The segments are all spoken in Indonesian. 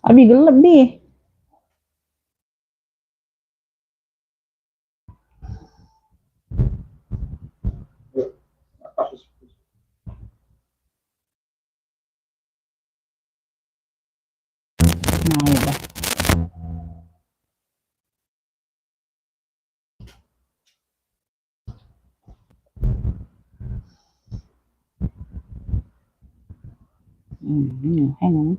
Abi gelap nih. Nah, ya dah. Hang.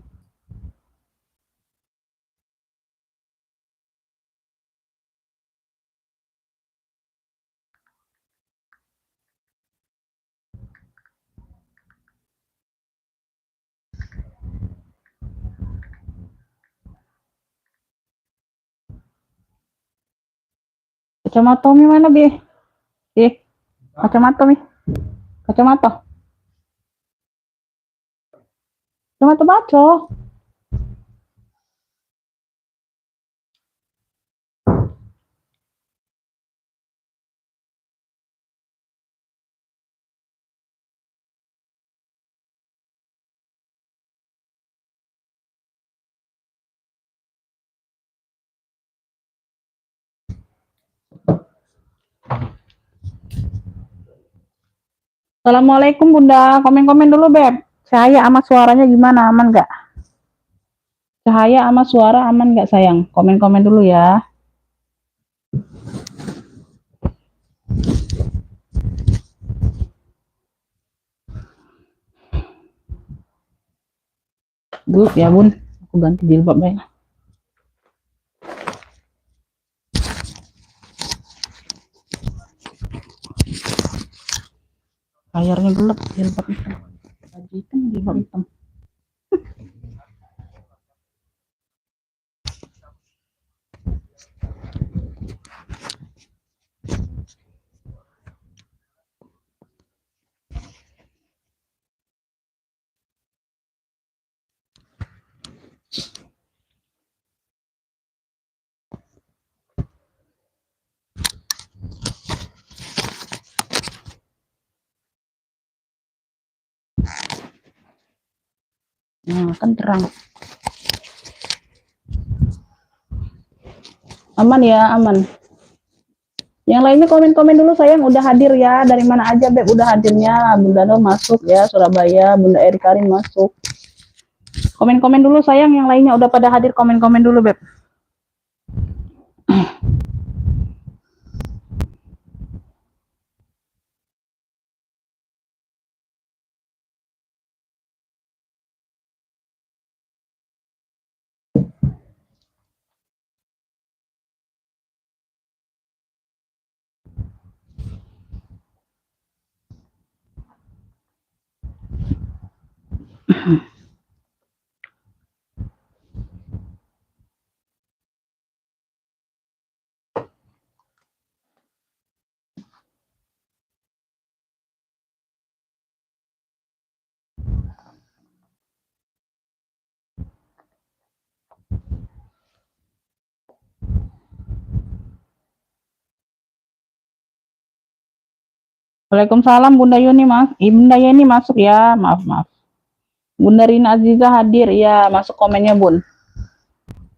Kacamata mi mana bi? Kacamata mi. Kacamata. Kacamata baca. Assalamualaikum Bunda. Komen-komen dulu Beb. Cahaya sama suaranya gimana? Aman nggak? Cahaya sama suara aman nggak sayang? Komen-komen dulu ya. Dulu ya Bun. Aku ganti jilbab ya. Layarnya gelap jilbab hitam. Baju hitam jilbab hitam. Nah, kan terang. Aman ya, aman. Yang lainnya komen-komen dulu sayang, udah hadir ya. Dari mana aja Beb udah hadirnya? Bunda No masuk ya, Surabaya. Bunda Eri Karin masuk. Komen-komen dulu sayang, yang lainnya udah pada hadir, komen-komen dulu Beb. Waalaikumsalam Bunda Yuni Mas. Bunda Yeni masuk ya. Maaf, maaf. Bunda Rina Aziza hadir ya, masuk komennya Bun.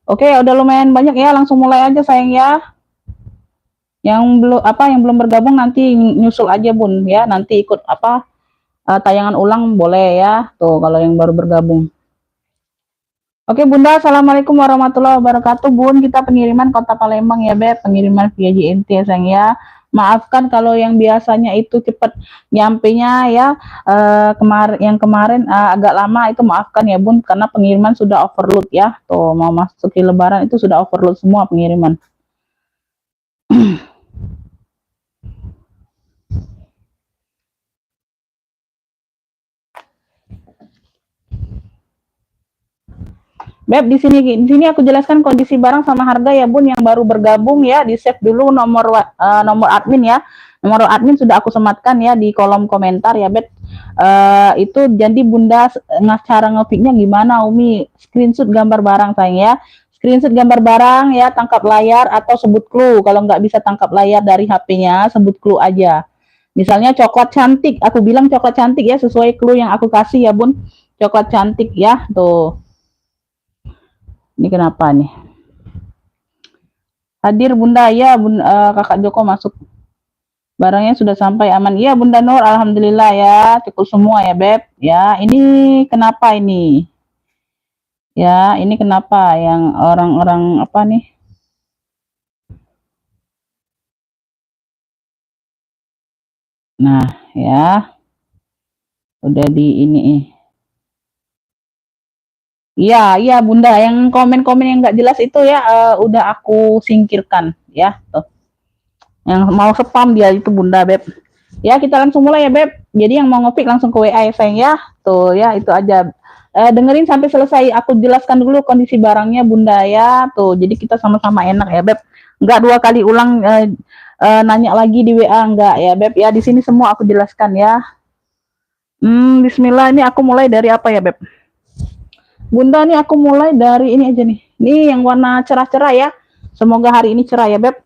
Oke, udah lumayan banyak ya, langsung mulai aja sayang ya. Yang belum bergabung nanti nyusul aja Bun ya, nanti ikut tayangan ulang boleh ya. Tuh kalau yang baru bergabung. Oke Bunda, Assalamualaikum warahmatullahi wabarakatuh Bun. Kita pengiriman Kota Palembang ya Beb, pengiriman via JNT ya sayang ya. Maafkan kalau yang biasanya itu cepat nyampenya ya, kemarin agak lama itu maafkan ya Bun, karena pengiriman sudah overload ya. Tuh mau masuk ke Lebaran itu sudah overload semua pengiriman. Beb, di sini aku jelaskan kondisi barang sama harga ya Bun, yang baru bergabung ya, di save dulu nomor admin ya. Nomor admin sudah aku sematkan ya di kolom komentar ya Beb. Itu jadi Bunda cara ngefiknya gimana Umi? Screenshot gambar barang sayang ya. Screenshot gambar barang ya, tangkap layar atau sebut clue. Kalau nggak bisa tangkap layar dari HP-nya, sebut clue aja. Misalnya coklat cantik, aku bilang coklat cantik ya, sesuai clue yang aku kasih ya Bun. Coklat cantik ya, tuh. Ini kenapa nih? Hadir Bunda, ya Bunda, Kakak Joko masuk. Barangnya sudah sampai aman. Iya Bunda Nur, alhamdulillah ya, cukup semua ya Beb. Ya, ini kenapa ini? Ya, ini kenapa yang orang-orang apa nih? Nah, ya, udah di ini. Iya, iya Bunda, yang komen-komen yang nggak jelas itu ya udah aku singkirkan ya. Tuh. Yang mau spam dia itu Bunda Beb. Ya, kita langsung mulai ya Beb. Jadi yang mau ngepick langsung ke WA ya sayang ya. Tuh ya, itu aja. Dengerin sampai selesai. Aku jelaskan dulu kondisi barangnya Bunda ya. Tuh, jadi kita sama-sama enak ya Beb. Enggak dua kali ulang nanya lagi di WA enggak ya Beb. Ya di sini semua aku jelaskan ya. Bismillah, ini aku mulai dari apa ya Beb? Bunda nih aku mulai dari ini aja nih. Ini yang warna cerah-cerah ya. Semoga hari ini cerah ya Beb.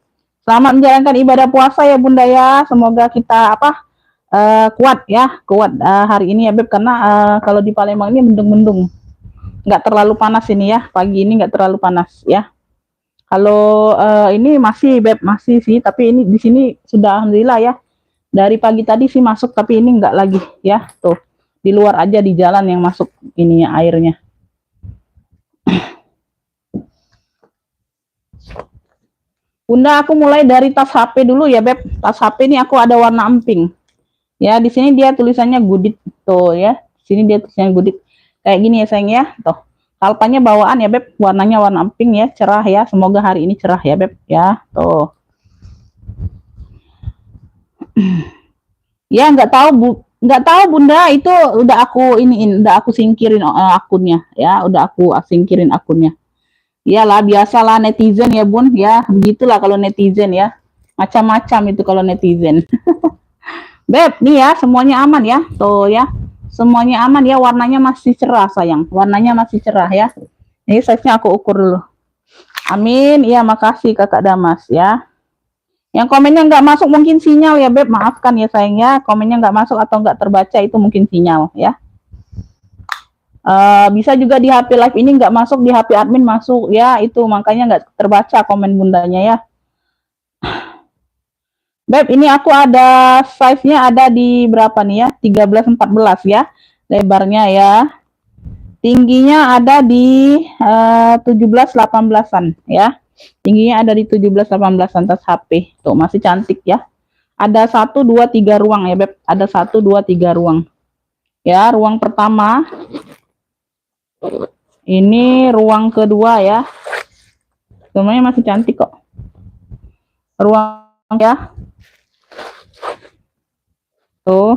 Selamat menjalankan ibadah puasa ya Bunda ya. Semoga kita kuat ya, kuat hari ini ya Beb, karena kalau di Palembang ini mendung-mendung, nggak terlalu panas ini ya, pagi ini nggak terlalu panas ya. Kalau ini masih Beb, masih sih, tapi ini di sini sudah alhamdulillah ya. Dari pagi tadi sih masuk, tapi ini nggak lagi ya, tuh di luar aja di jalan yang masuk ininya airnya. Bunda, aku mulai dari tas HP dulu ya Beb. Tas HP ini aku ada warna emping. Ya, di sini dia tulisannya Goodit tuh ya. Di sini dia tulisannya Goodit. Kayak gini ya sayang ya. Tuh. Kalpanya bawaan ya Beb, warnanya warna pink ya, cerah ya. Semoga hari ini cerah ya Beb ya. Tuh. Ya nggak tahu Bu, nggak tahu Bunda, itu udah aku iniin, udah aku singkirin akunnya ya, udah aku singkirin akunnya. Iyalah biasalah netizen ya Bun ya, begitulah kalau netizen ya. Macam-macam itu kalau netizen. Beb, nih ya, semuanya aman ya. Tuh ya. Semuanya aman ya, warnanya masih cerah sayang. Warnanya masih cerah ya. Ini size-nya aku ukur dulu. Amin. Iya, makasih Kakak Damas ya. Yang komennya nggak masuk mungkin sinyal ya Beb, maafkan ya sayang ya. Komennya nggak masuk atau nggak terbaca itu mungkin sinyal ya. Bisa juga di HP live ini nggak masuk, di HP admin masuk ya, itu makanya nggak terbaca komen bundanya ya. Beb, ini aku ada size-nya ada di berapa nih ya? 13-14 ya. Lebarnya ya. Tingginya ada di 17-18-an ya. Tingginya ada di 17-18-an tas HP. Tuh, masih cantik ya. Ada 1 2 3 ruang ya, Beb. Ada 1 2 3 ruang. Ya, ruang pertama. Ini ruang kedua ya. Semuanya masih cantik kok. Ruang ya. Tuh.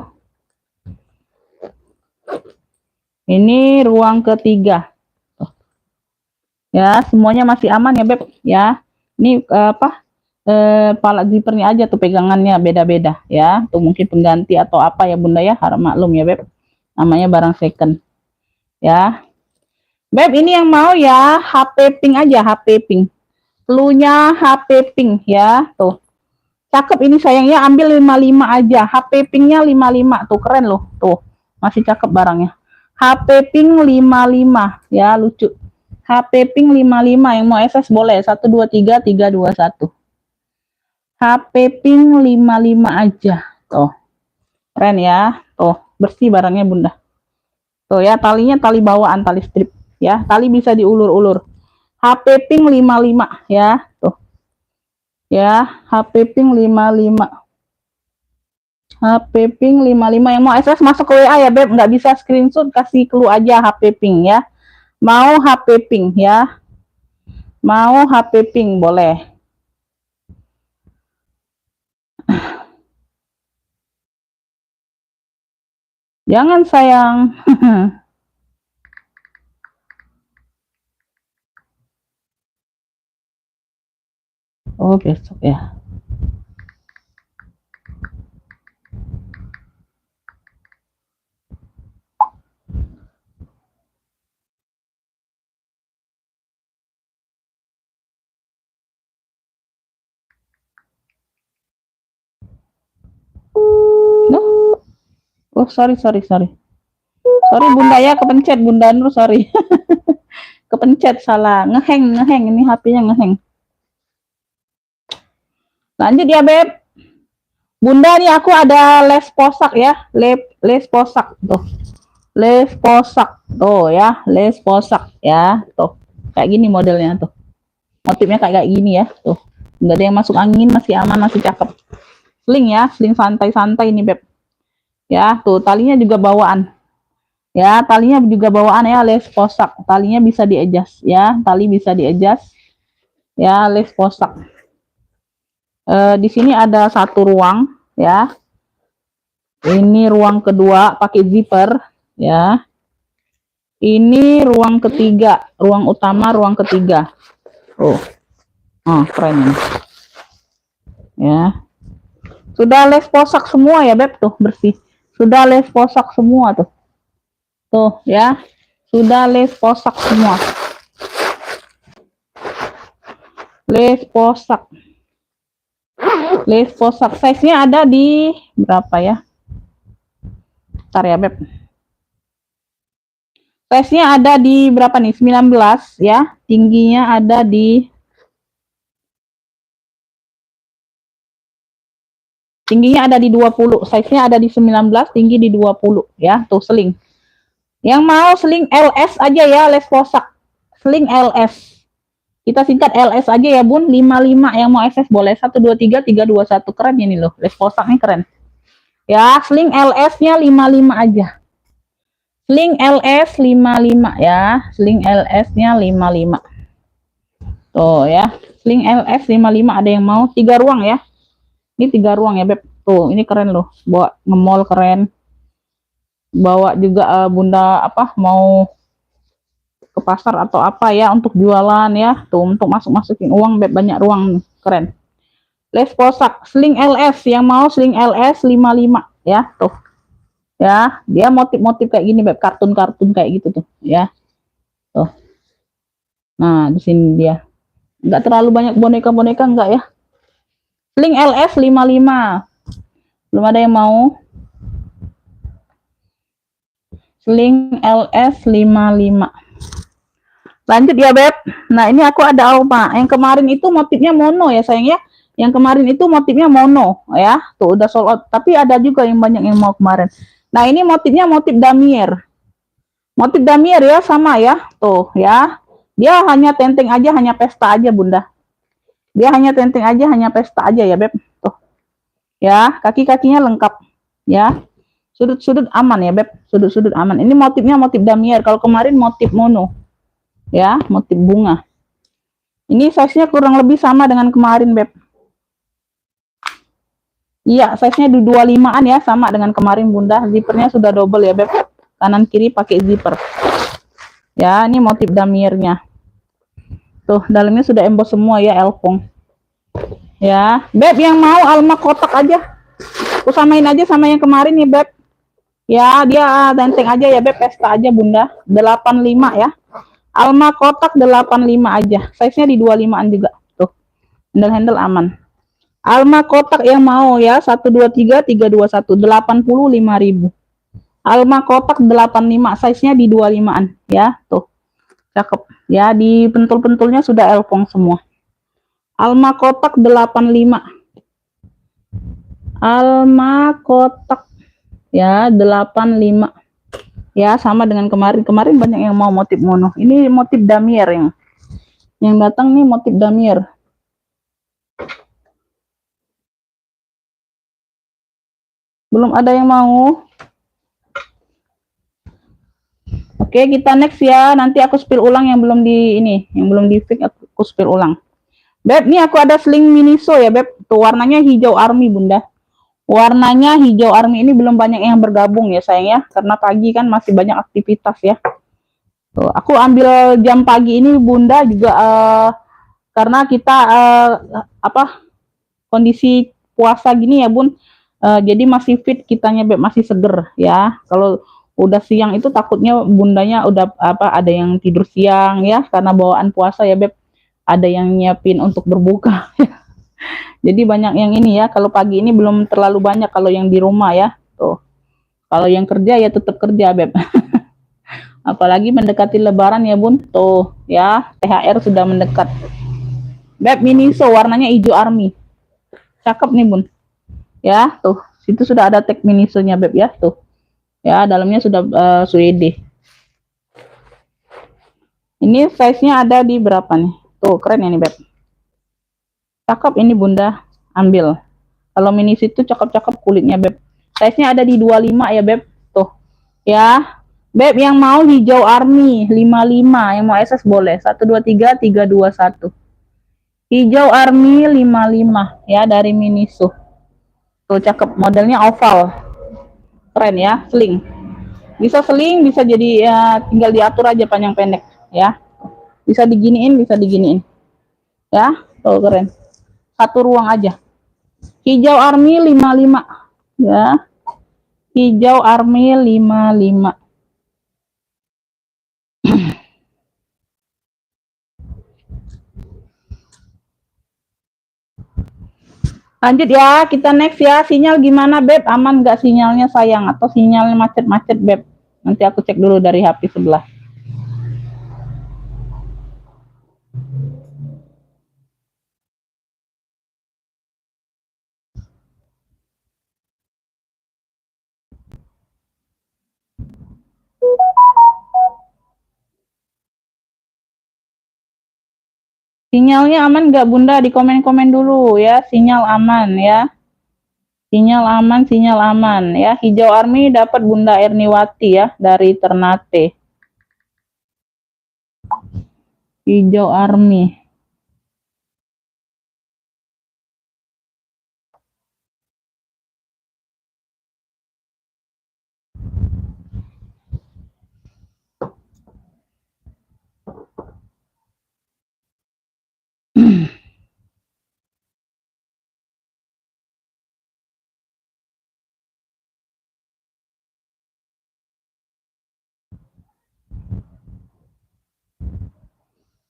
Ini ruang ketiga. Tuh. Ya, semuanya masih aman ya, Beb. Ya. Ini pala zippernya aja tuh pegangannya beda-beda ya. Tuh mungkin pengganti atau apa ya Bunda ya. Harap maklum ya, Beb. Namanya barang second. Ya. Beb, ini yang mau ya HP pink aja, HP pink. Cluenya HP pink ya. Tuh. Cakep ini sayangnya, ambil 55 aja. HP pinknya 55 tuh, keren loh. Tuh, masih cakep barangnya. HP pink 55 ya, lucu. HP pink 55 yang mau SS boleh 123 321. HP pink 55 aja. Tuh. Keren ya. Tuh, bersih barangnya Bunda. Tuh ya, talinya tali bawaan, tali strip ya. Tali bisa diulur-ulur. HP pink 55 ya. Tuh. Ya, HP pink 55. HP pink 55 yang mau SS masuk ke WA ya Beb, nggak bisa screenshot, kasih clue aja HP pink ya. Mau HP pink ya. Mau HP pink boleh. Jangan sayang. Oh, besok ya. No. Oh, sorry. Sorry Bunda ya, kepencet Bunda Nur, sorry. kepencet salah, ngeheng ini HP-nya ngeheng. Lanjut ya Beb. Bunda nih aku ada les posak ya, les posak tuh. Les posak tuh ya, les posak ya, tuh. Kayak gini modelnya tuh. Motifnya kayak gini ya, tuh. Enggak ada yang masuk angin, masih aman, masih cakep. Sling ya, sling santai-santai ini Beb. Ya, tuh talinya juga bawaan. Ya, talinya juga bawaan ya, les posak. Talinya bisa di-adjust ya, tali bisa di-adjust. Ya, les posak. Di sini ada satu ruang ya. Ini ruang kedua pakai zipper ya. Ini ruang ketiga, ruang utama, ruang ketiga. Oh, keren ini. Ya, sudah les posak semua ya Beb, tuh bersih. Sudah les posak semua tuh. Tuh ya, sudah les posak semua. Les posak. Les posak size-nya ada di berapa ya? Bentar ya Beb. Size-nya ada di berapa nih? 19 ya. Tingginya ada di tingginya ada di 20. Size-nya ada di 19, tinggi di 20 ya. Tuh sling. Yang mau sling LS aja ya, les posak. Sling LS. Kita singkat LS aja ya Bun, 55. Yang mau SS boleh 123 321. Keren ini loh, les posak nih keren. Ya, sling LS-nya 55 aja. Sling LS 55 ya, sling LS-nya 55. Tuh ya, sling LS 55 ada yang mau 3 ruang ya. Ini 3 ruang ya Beb. Tuh, ini keren loh. Bawa nge-mall keren. Bawa juga Bunda apa mau ke pasar atau apa ya untuk jualan ya. Tuh untuk masukin uang Beb, banyak ruang keren. Les posak sling LS yang mau sling LS 55 ya, tuh. Ya, dia motif-motif kayak gini Beb, kartun-kartun kayak gitu tuh, ya. Tuh. Nah, di sini dia. Enggak terlalu banyak boneka-boneka enggak ya. Sling LS 55. Belum ada yang mau? Sling LS 55. Lanjut ya Beb. Nah ini aku ada Alma. Yang kemarin itu motifnya mono ya sayang ya. Yang kemarin itu motifnya mono ya. Tuh udah sold out. Tapi ada juga yang banyak yang mau kemarin. Nah ini motifnya motif damier. Motif damier ya sama ya. Tuh ya. Dia hanya tenteng aja, hanya pesta aja Bunda. Dia hanya tenteng aja, hanya pesta aja ya Beb. Tuh. Ya kaki-kakinya lengkap ya. Sudut-sudut aman ya Beb. Sudut-sudut aman. Ini motifnya motif damier. Kalau kemarin motif mono. Ya, motif bunga. Ini size-nya kurang lebih sama dengan kemarin, Beb. Iya, size-nya di 25-an ya, sama dengan kemarin, Bunda. Zippernya sudah double ya, Beb. Kanan kiri pakai zipper. Ya, ini motif damiernya. Tuh, dalamnya sudah emboss semua ya, elfong. Ya, Beb yang mau Alma kotak aja. Aku samain aja sama yang kemarin nih, Beb. Ya, dia tenteng aja ya, Beb. Pesta aja, Bunda. 85 ya. Alma kotak 85 aja. Size-nya di 25-an juga. Tuh. Handle-handle aman. Alma kotak yang mau ya. 123 321 85.000. Alma kotak 85, size-nya di 25-an ya. Tuh. Cakep. Ya, di pentul-pentulnya sudah elfong semua. Alma kotak 85. Alma kotak ya 85. Ya, sama dengan kemarin. Kemarin banyak yang mau motif mono. Ini motif damier yang datang nih motif damier. Belum ada yang mau. Oke, kita next ya. Nanti aku spill ulang yang belum di ini, yang belum di fix aku spill ulang. Beb, nih aku ada sling miniso ya, Beb. Tuh warnanya hijau army, Bunda. Warnanya hijau army, ini belum banyak yang bergabung ya sayang ya, karena pagi kan masih banyak aktivitas ya. Tuh, aku ambil jam pagi ini Bunda juga karena kita kondisi puasa gini ya Bun, jadi masih fit kitanya Beb, masih seger ya. Kalau udah siang itu takutnya Bundanya udah ada yang tidur siang ya, karena bawaan puasa ya Beb, ada yang nyiapin untuk berbuka. Jadi banyak yang ini ya, kalau pagi ini belum terlalu banyak kalau yang di rumah ya. Tuh. Kalau yang kerja ya tetap kerja, Beb. Apalagi mendekati lebaran ya bun, tuh ya THR sudah mendekat. Beb Miniso warnanya hijau army, cakep nih bun ya. Tuh situ sudah ada tag Minisonya beb ya, tuh ya dalamnya sudah suede. Ini size nya ada di berapa nih, tuh keren ya nih beb, cakep ini bunda, ambil. Kalau Miniso itu cakep-cakep kulitnya beb. Size nya ada di 25 ya beb, tuh ya beb. Yang mau hijau army 55, yang mau SS boleh 123 321. Hijau army 55 ya dari Miniso. Tuh cakep, modelnya oval. Keren ya, sling. Bisa sling, bisa jadi ya tinggal diatur aja panjang pendek ya. Bisa diginiin, bisa diginiin. Ya, tuh keren. Satu ruang aja. Hijau army 55 ya. Hijau army 55. Lanjut ya, kita next ya. Sinyal gimana beb? Aman nggak sinyalnya sayang? Atau sinyalnya macet-macet beb? Nanti aku cek dulu dari HP sebelah. Sinyalnya aman nggak bunda? Di komen-komen dulu ya. Sinyal aman ya. Sinyal aman, sinyal aman ya. Hijau army dapat Bunda Erniwati ya dari Ternate. Hijau army.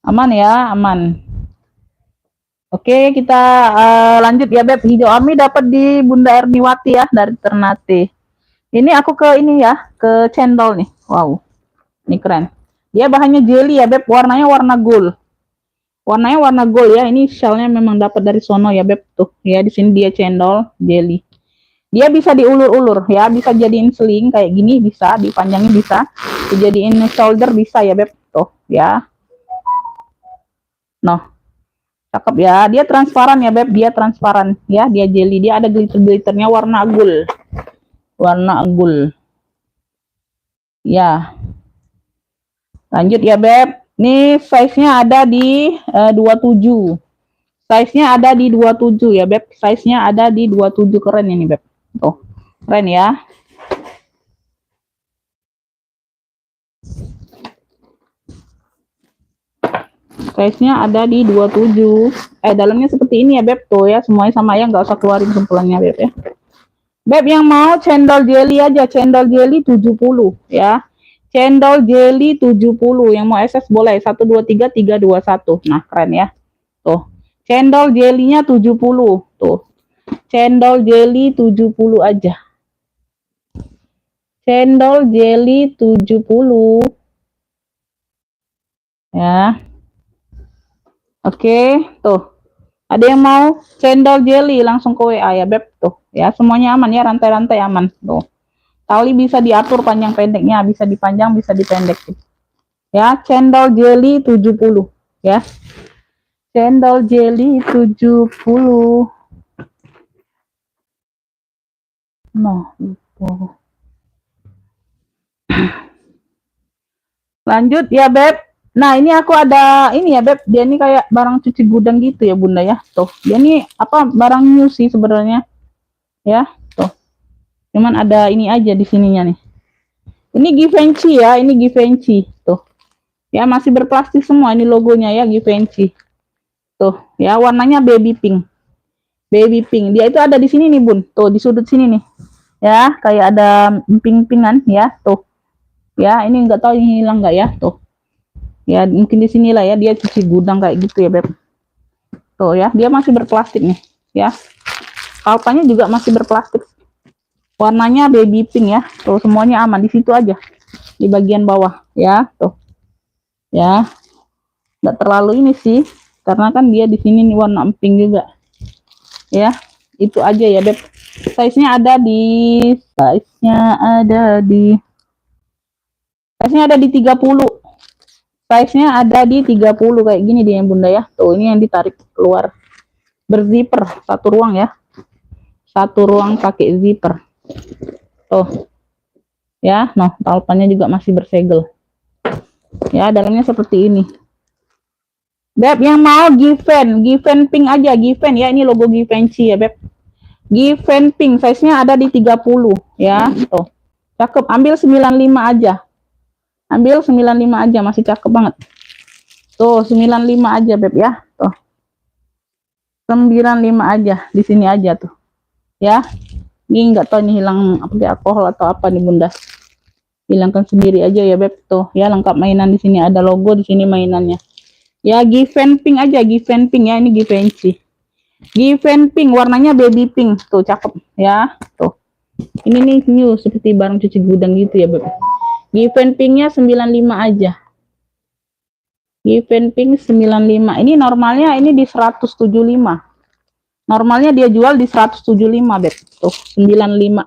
Aman ya, aman. Oke, kita lanjut ya beb. Hijau army dapat di Bunda Erniwati ya dari Ternate. Ini aku ke ini ya, ke cendol nih. Wow, ini keren. Dia bahannya jelly ya beb, warnanya warna gold. Warnanya warna gold ya. Ini shellnya memang dapat dari sono ya beb, tuh ya. Di sini dia cendol jelly. Dia bisa diulur-ulur ya, bisa jadiin sling kayak gini, bisa dipanjangin, bisa dijadiin shoulder, bisa ya beb, tuh ya. Noh, cakep ya. Dia transparan ya beb, dia transparan ya, dia jelly. Dia ada glitter-glitternya warna gold, warna gold ya. Lanjut ya beb. Nih size-nya ada di 27. Size-nya ada di 27 ya beb. Size-nya ada di 27. Keren ini beb. Tuh, keren ya. Size-nya ada di 27. Dalamnya seperti ini ya beb, tuh ya. Semuanya sama ya, nggak usah keluarin kumpulannya beb ya. Beb yang mau cendol jelly aja, cendol jelly 70 ya. Cendol jelly 70, yang mau SS boleh 123 321. Nah, keren ya. Tuh. Cendol jelly-nya 70. Tuh. Cendol jelly 70 aja. Cendol jelly 70. Ya. Oke, tuh. Ada yang mau cendol jelly langsung ke WA ya, beb, tuh. Ya, semuanya aman ya, rantai-rantai aman. Tuh. Tali bisa diatur panjang pendeknya, bisa dipanjang, bisa dipendek. Ya, cendol jelly 70 ya. Cendol jelly 70. Nah, itu. Lanjut ya, beb. Nah, ini aku ada ini ya, beb. Dia ini kayak barang cuci gudang gitu ya, Bunda ya. Tuh, dia ini apa barang new sih sebenarnya. Ya, tuh. Cuman ada ini aja di sininya nih. Ini Givenchy ya, ini Givenchy. Tuh. Ya, masih berplastik semua ini logonya ya, Givenchy. Tuh, ya warnanya baby pink. Baby pink. Dia itu ada di sini nih, Bun. Tuh, di sudut sini nih. Ya, kayak ada pink-pinkan ya, tuh. Ya, ini enggak tahu ini hilang enggak ya, tuh. Ya, mungkin di sinilah ya, dia cuci gudang kayak gitu ya, Beb. Tuh ya, dia masih berplastik nih, ya. Kalpanya juga masih berplastik. Warnanya baby pink ya. Tuh, semuanya aman di situ aja. di bagian bawah ya, tuh. Ya. Enggak terlalu ini sih, karena kan dia di sini nih warna emping juga. Ya. Itu aja ya, Beb. Size-nya ada di 30. Size-nya ada di 30 kayak gini dia yang Bunda ya. Tuh, ini yang ditarik keluar. Berzipper, satu ruang ya. Satu ruang pakai zipper. Tuh. Ya, nah talpannya juga masih bersegel. Ya, dalamnya seperti ini. Beb, yang mau Given pink aja, Given ya, ini logo Givenchy ya, Beb. Given pink, size-nya ada di 30 ya. Tuh. Cakep, ambil 95 aja. Ambil 95 aja, masih cakep banget. Tuh, 95 aja, Beb ya. Tuh. 95 aja, di sini aja tuh. Ya. Ini enggak tahu ini hilang pakai alkohol atau apa nih, Bunda. Hilangkan sendiri aja ya, Beb. Tuh, ya lengkap mainan di sini ada logo di sini mainannya. Ya, Given pink aja, Given pink ya, ini Givenchy. Given pink, warnanya baby pink. Tuh, cakep ya. Tuh. Ini nih new seperti barang cuci gudang gitu ya, Beb. Given pinknya 95 aja. Given pink 95. Ini normalnya ini di 175. Normalnya dia jual di 175, Beb. Tuh, 95.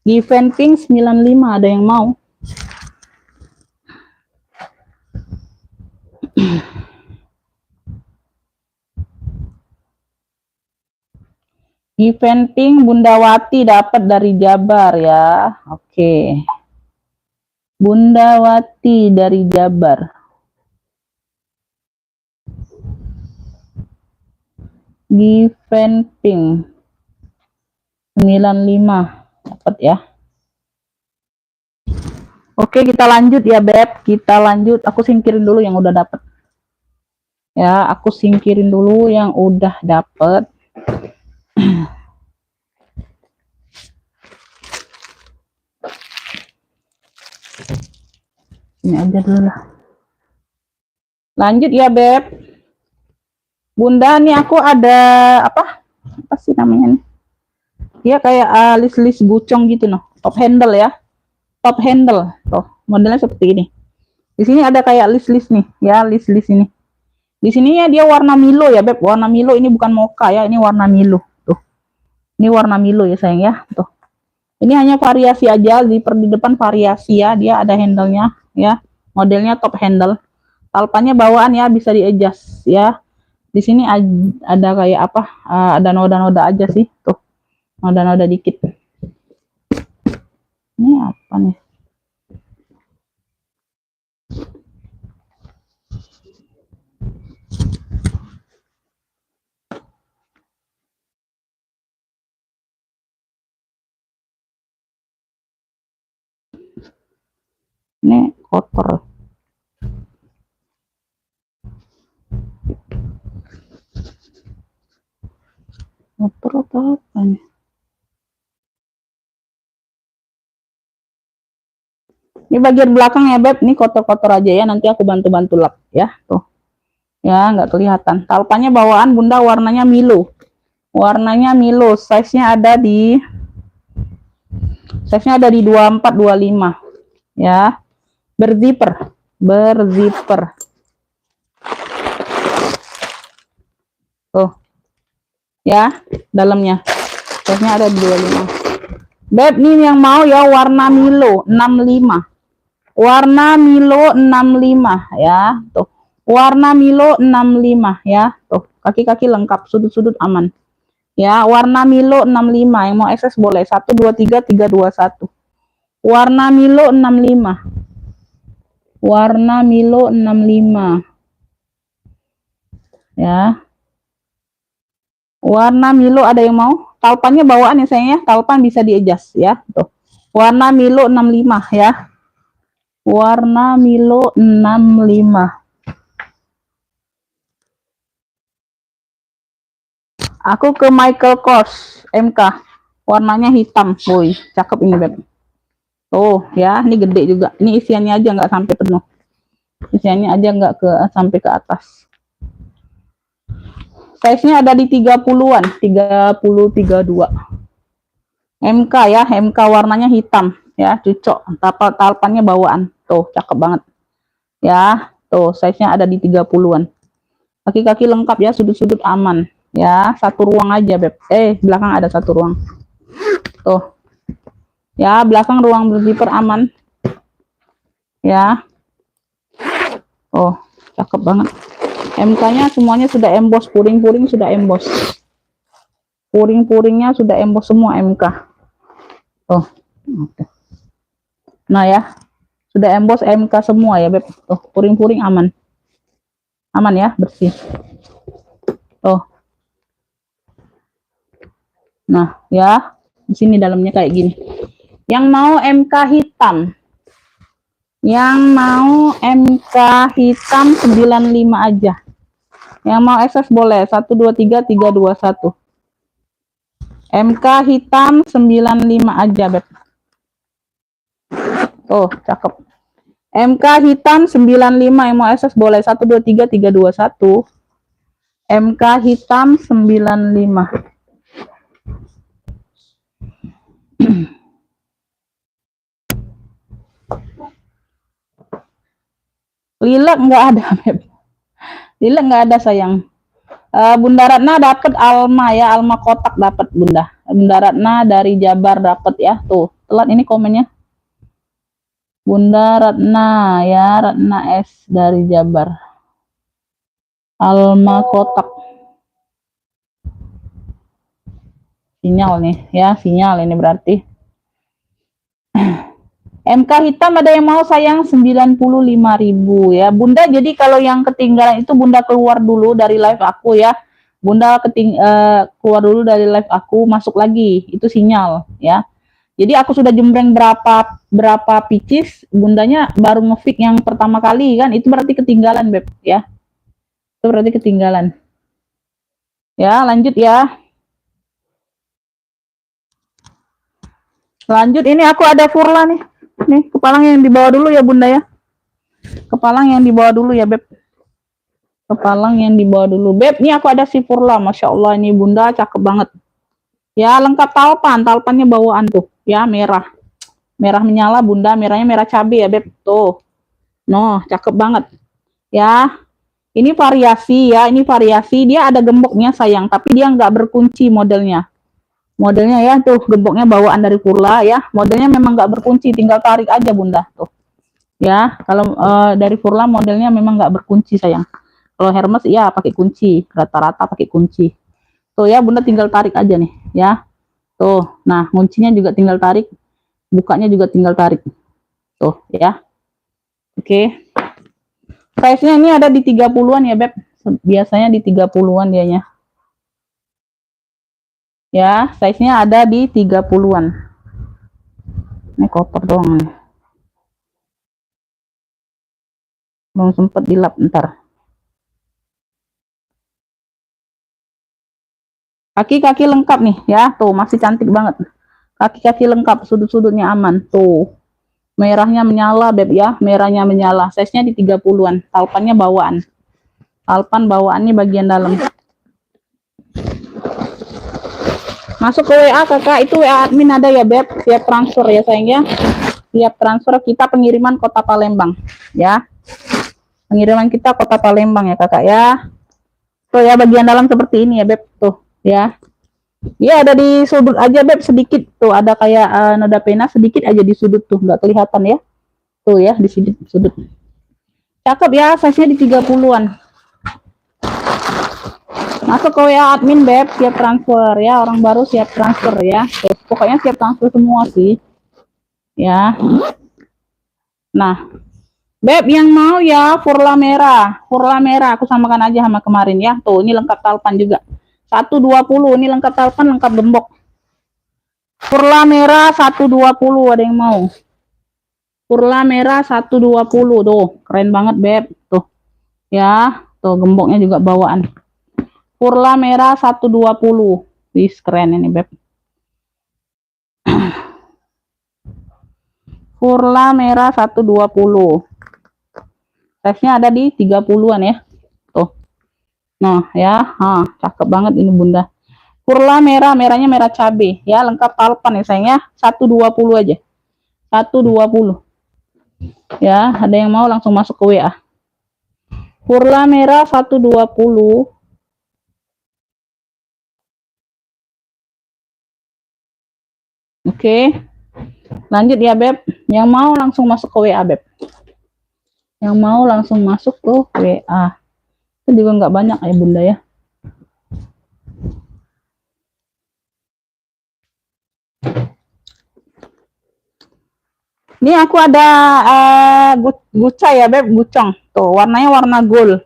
Given pink 95, ada yang mau? Given pink Bundawati dapat dari Jabar ya. Oke. Bundawati dari Jabar. Given pink 95 dapat ya. Oke, kita lanjut ya, Beb. Kita lanjut. Aku singkirin dulu yang udah dapet. Ya, aku singkirin dulu yang udah dapet. Ini aja dulu lah. Lanjut ya, Beb. Bunda, nih aku ada apa? Apa sih namanya nih? Dia kayak list-list gucong gitu noh. Top handle ya. Top handle. Tuh, modelnya seperti ini. Di sini ada kayak list-list nih, ya, list-list ini. Di sini ya dia warna Milo ya, Beb. Warna Milo, ini bukan mocha ya, ini warna Milo. Tuh. Ini warna Milo ya, sayang ya. Tuh. Ini hanya variasi aja, di depan variasi ya, dia ada handle-nya ya. Modelnya top handle. Talpannya bawaan ya, bisa di-adjust ya. Di sini ada kayak apa? Ada noda-noda aja sih, tuh. Noda-noda dikit. Ini apa nih? Ini kotor. Kotor atau apa nih? Ini bagian belakang ya, Beb. Ini kotor-kotor aja ya. Nanti aku bantu-bantu lap ya. Tuh. Ya, nggak kelihatan. Talpannya bawaan, Bunda, warnanya Milo. Warnanya Milo. Size-nya ada di 24, 25. Ya. Berzipper. Berzipper. Tuh. Ya, dalamnya. Size-nya ada di 25. Beb, nih yang mau ya warna Milo 65. Warna Milo 65 ya, tuh. Warna Milo 65 ya, tuh. Kaki-kaki lengkap, sudut-sudut aman. Ya, warna Milo 65. Yang mau akses boleh 1 2 3 3 2 1. Warna Milo 65. Warna Milo 65. Ya. Warna Milo ada yang mau? Talpannya bawaan ya, sayang ya. Talpan bisa di-adjust ya, tuh. Warna Milo 65 ya. Warna Milo 65. Aku ke Michael Kors MK. Warnanya hitam, boy. Cakep ini, Beb. Tuh, ya, ini gede juga. Ini isiannya aja nggak sampai penuh. Isiannya aja nggak sampai ke atas. Size-nya ada di 30-an, 30 32. MK ya, MK warnanya hitam ya, cocok. Talpannya bawaan. Tuh, cakep banget. Ya, tuh size-nya ada di 30-an. Kaki-kaki lengkap ya, sudut-sudut aman. Ya, satu ruang aja, Beb. Belakang ada satu ruang. Tuh. Ya, belakang ruang berzipper aman. Ya. Oh, cakep banget. MK-nya semuanya sudah emboss, puring-puring sudah emboss. Puring-puringnya sudah emboss semua MK. Tuh. Nah ya, sudah emboss MK semua ya, Beb. Tuh, puring-puring aman. Aman ya, bersih. Tuh. Nah, ya. Di sini dalamnya kayak gini. Yang mau MK hitam. Yang mau MK hitam 95 aja. Yang mau SS boleh 123 321. MK hitam 95 aja, Beb. Oh, cakep. MK hitam 95 yang mau SS boleh 123 321. MK hitam 95. Lilac nggak ada, Beb. Lilac nggak ada, sayang. Bunda Ratna dapat Alma ya, Alma kotak dapat Bunda. Bunda Ratna dari Jabar dapat ya. Tuh, telat ini komennya. Bunda Ratna ya, Ratna S dari Jabar. Alma kotak. Sinyal nih ya, sinyal ini berarti. MK hitam ada yang mau, sayang, 95.000 ya Bunda. Jadi kalau yang ketinggalan itu Bunda keluar dulu dari live aku ya. Bunda keluar dulu dari live aku, masuk lagi, itu sinyal ya. Jadi aku sudah jembreng berapa picis, Bundanya baru nge-fix yang pertama kali kan, itu berarti ketinggalan, Beb ya. Itu berarti ketinggalan. Ya, lanjut ya. Lanjut, ini aku ada Furla nih. Nih, kepalang yang dibawa dulu ya Bunda ya. Kepalang yang dibawa dulu ya, Beb. Kepalang yang dibawa dulu, Beb. Ini aku ada si Furla, Masya Allah, ini Bunda cakep banget. Ya, lengkap talpannya bawaan tuh. Ya, merah. Merah menyala, Bunda. Merahnya merah cabai ya, Beb. Tuh. Noh, cakep banget. Ya, ini variasi ya. Ini variasi. Dia ada gemboknya, sayang. Tapi dia nggak berkunci modelnya. Modelnya ya, tuh gemboknya bawaan dari Furla ya. Modelnya memang nggak berkunci, tinggal tarik aja Bunda. Tuh. Ya, kalau dari Furla modelnya memang nggak berkunci, sayang. Kalau Hermes ya pakai kunci, rata-rata pakai kunci. Tuh ya, Bunda tinggal tarik aja nih ya. Tuh. Nah, kuncinya juga tinggal tarik. Bukanya juga tinggal tarik. Tuh ya. Oke. Size-nya ini ada di 30-an ya, Beb. Biasanya di 30-an dianya. Ya, size-nya ada di 30-an. Ini kotor doang nih. Belum sempet dilap ntar. Kaki-kaki lengkap nih ya, tuh masih cantik banget. Kaki-kaki lengkap, sudut-sudutnya aman. Tuh. Merahnya menyala, Beb ya, merahnya menyala. Size-nya di 30-an. Talpannya bawaan. Talpan bawaan nih bagian dalam. Masuk ke WA kakak, itu WA admin ada ya, Beb. Siap transfer ya, sayang ya. Siap transfer, kita pengiriman Kota Palembang ya. Pengiriman kita Kota Palembang ya kakak ya. Tuh ya, bagian dalam seperti ini ya, Beb. Tuh ya. Dia ada di sudut aja, Beb, sedikit. Tuh ada kayak noda pena sedikit aja di sudut tuh, nggak kelihatan ya. Tuh ya, di sudut. Cakep ya, size-nya di 30-an. Masuk ke WA admin, Beb, siap transfer ya. Orang baru siap transfer ya. Tuh, pokoknya siap transfer semua sih. Ya. Nah, Beb, yang mau ya Furla merah. Furla merah aku samakan aja sama kemarin ya. Tuh, ini lengkap talpan juga. 120, ini lengkap talpan, lengkap gembok. Furla merah 120, ada yang mau. Furla merah 120 tuh, keren banget, Beb. Tuh. Ya, tuh gemboknya juga bawaan. Furla merah 120. Wis, keren ini, Beb. Furla merah 120. Size-nya ada di 30-an ya. Tuh. Nah, ya, cakep banget ini Bunda. Furla merah, merahnya merah cabai ya, lengkap talpan ya sayangnya. 120 aja. 120. Ya, ada yang mau langsung masuk ke WA. Purla merah 120. Oke. Lanjut ya, Beb. Yang mau langsung masuk ke WA, Beb. Yang mau langsung masuk ke WA. Itu juga nggak banyak ya, Bunda ya. Ini aku ada guca ya, Beb, gucong. Tuh, warnanya warna gold.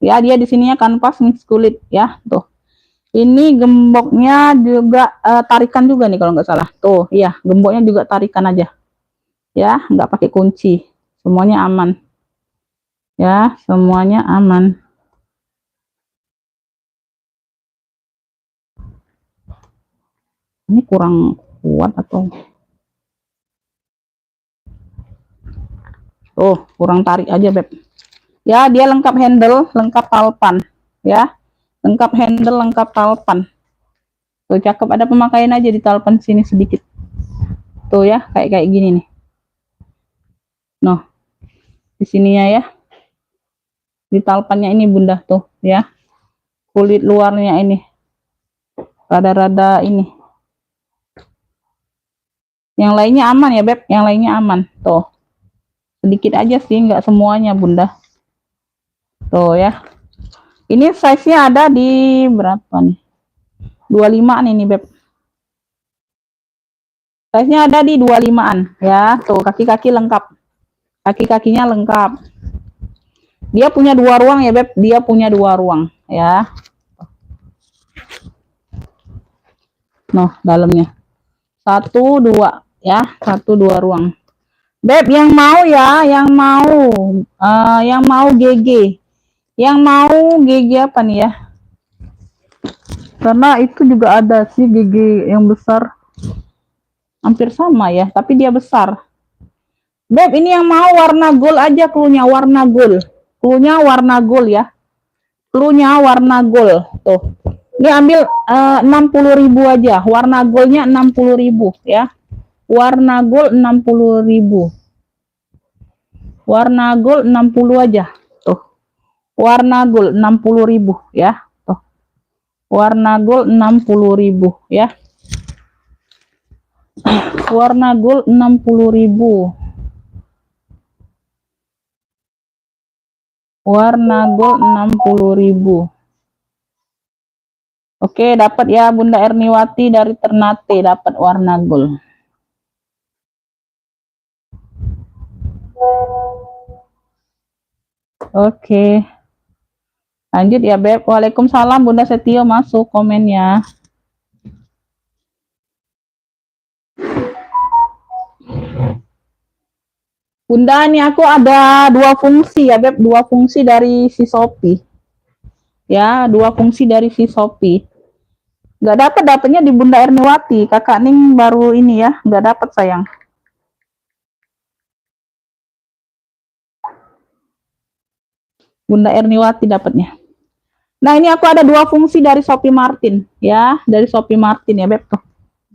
Ya, dia di sininya kanvas mix kulit ya, tuh. Ini gemboknya juga tarikan juga nih kalau nggak salah. Tuh, iya, gemboknya juga tarikan aja. Ya, nggak pakai kunci. Semuanya aman. Ya, semuanya aman. Ini kurang kuat atau kurang tarik aja, Beb. Ya, dia lengkap handle, lengkap talpan. Ya, lengkap handle, lengkap talpan. Tuh, cakep. Ada pemakaian aja di talpan sini sedikit. Tuh ya, kayak gini nih. Noh, di sininya ya. Di talpannya ini, Bunda, tuh ya. Kulit luarnya ini. Rada-rada ini. Yang lainnya aman ya, Beb. Yang lainnya aman. Tuh. Sedikit aja sih, nggak semuanya, Bunda. Tuh ya. Ini size-nya ada di berapa nih? 25 nih, Beb. Size-nya ada di 25-an ya. Tuh, kaki-kaki lengkap. Kaki-kakinya lengkap. Dia punya 2 ruang ya, Beb. Dia punya 2 ruang ya. Noh, dalamnya. 1, 2 ya. 1, 2 ruang. Beb, yang mau ya, yang mau GG. Yang mau GG apa nih ya? Karena itu juga ada sih GG yang besar. Hampir sama ya, tapi dia besar. Beb, ini yang mau warna gold aja, cluenya warna gold. Cluenya warna gold ya. Cluenya warna gold. Tuh. Ini ambil 60.000 aja. Warna goldnya 60.000 ya. Warna gold 60.000. Warna gold 60 aja. Tuh. Warna gold 60.000 ya. Tuh. Warna gold 60.000 ya. Warna gold 60.000. Warna gold 60.000. Oke, dapat ya Bunda Erniwati dari Ternate, dapat warna gold. Oke. Lanjut ya, Beb. Waalaikumsalam, Bunda Setio, masuk komennya. Bunda, ini aku ada 2 fungsi ya, Beb. 2 fungsi dari si Shopee. Ya, 2 fungsi dari si Shopee. Nggak dapatnya di Bunda Erniwati. Kakak Ning baru ini ya, nggak dapat sayang. Bunda Erniwati dapatnya. Nah, ini aku ada 2 fungsi dari Shopee Martin ya, dari Shopee Martin ya, Beb tuh.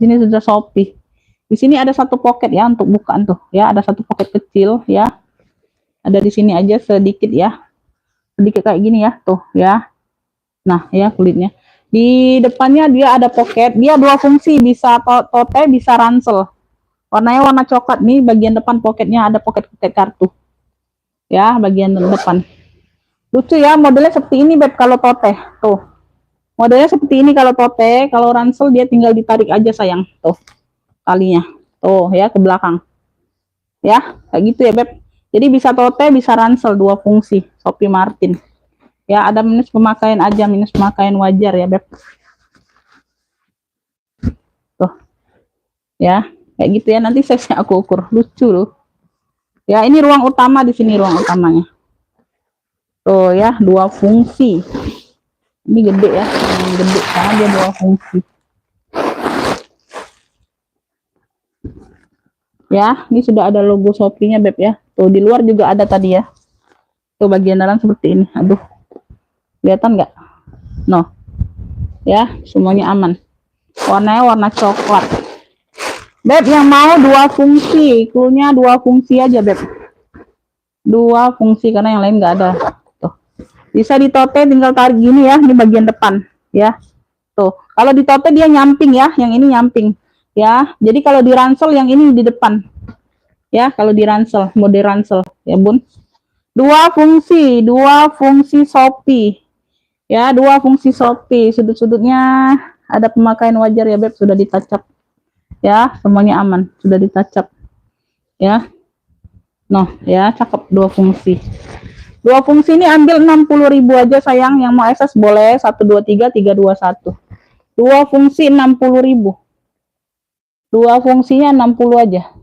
Ini sudah Shopee. Di sini ada 1 pocket ya untuk bukaan tuh ya, ada 1 pocket kecil ya. Ada di sini aja sedikit ya. Sedikit kayak gini ya, tuh ya. Nah, ya kulitnya. Di depannya dia ada pocket, dia 2 fungsi, bisa tote, bisa ransel. Warnanya warna coklat nih, bagian depan pocketnya ada pocket kartu. Ya, bagian depan. Lucu ya, modelnya seperti ini, Beb, kalau tote. Tuh. Modelnya seperti ini kalau tote, kalau ransel dia tinggal ditarik aja sayang. Tuh. Talinya. Tuh ya, ke belakang. Ya, kayak gitu ya, Beb. Jadi bisa tote, bisa ransel, 2 fungsi. Shopee Martin. Ya, ada minus pemakaian aja, minus pemakaian wajar ya, Beb. Tuh. Ya, kayak gitu ya. Nanti size-nya aku ukur. Lucu loh. Ya, ini ruang utama, di sini ruang utamanya. Tuh ya, 2 fungsi. Ini gede ya, gede karena dia 2 fungsi. Ya, ini sudah ada logo Shopee-nya, Beb ya. Tuh, di luar juga ada tadi ya. Tuh, bagian dalam seperti ini. Aduh. Kelihatan nggak? No. Ya, semuanya aman. Warnanya warna coklat. Beb yang mau dua fungsi, cluenya dua fungsi aja Beb. Dua fungsi karena yang lain nggak ada. Tuh. Bisa ditote tinggal tarik gini ya, di bagian depan ya. Tuh. Kalau ditote dia nyamping ya, yang ini nyamping ya. Jadi kalau di ransel yang ini di depan. Ya, kalau di ransel, mode ransel ya, Bun. Dua fungsi Shopee. Ya, dua fungsi Shopee. Sudut-sudutnya ada pemakaian wajar ya, Beb, sudah ditacap. Ya, semuanya aman, sudah ditacap. Ya. Noh, ya, cakep dua fungsi. Dua fungsi ini ambil 60.000 aja sayang, yang mau SS boleh 123 321. Dua fungsi 60.000. Dua fungsinya 60 aja.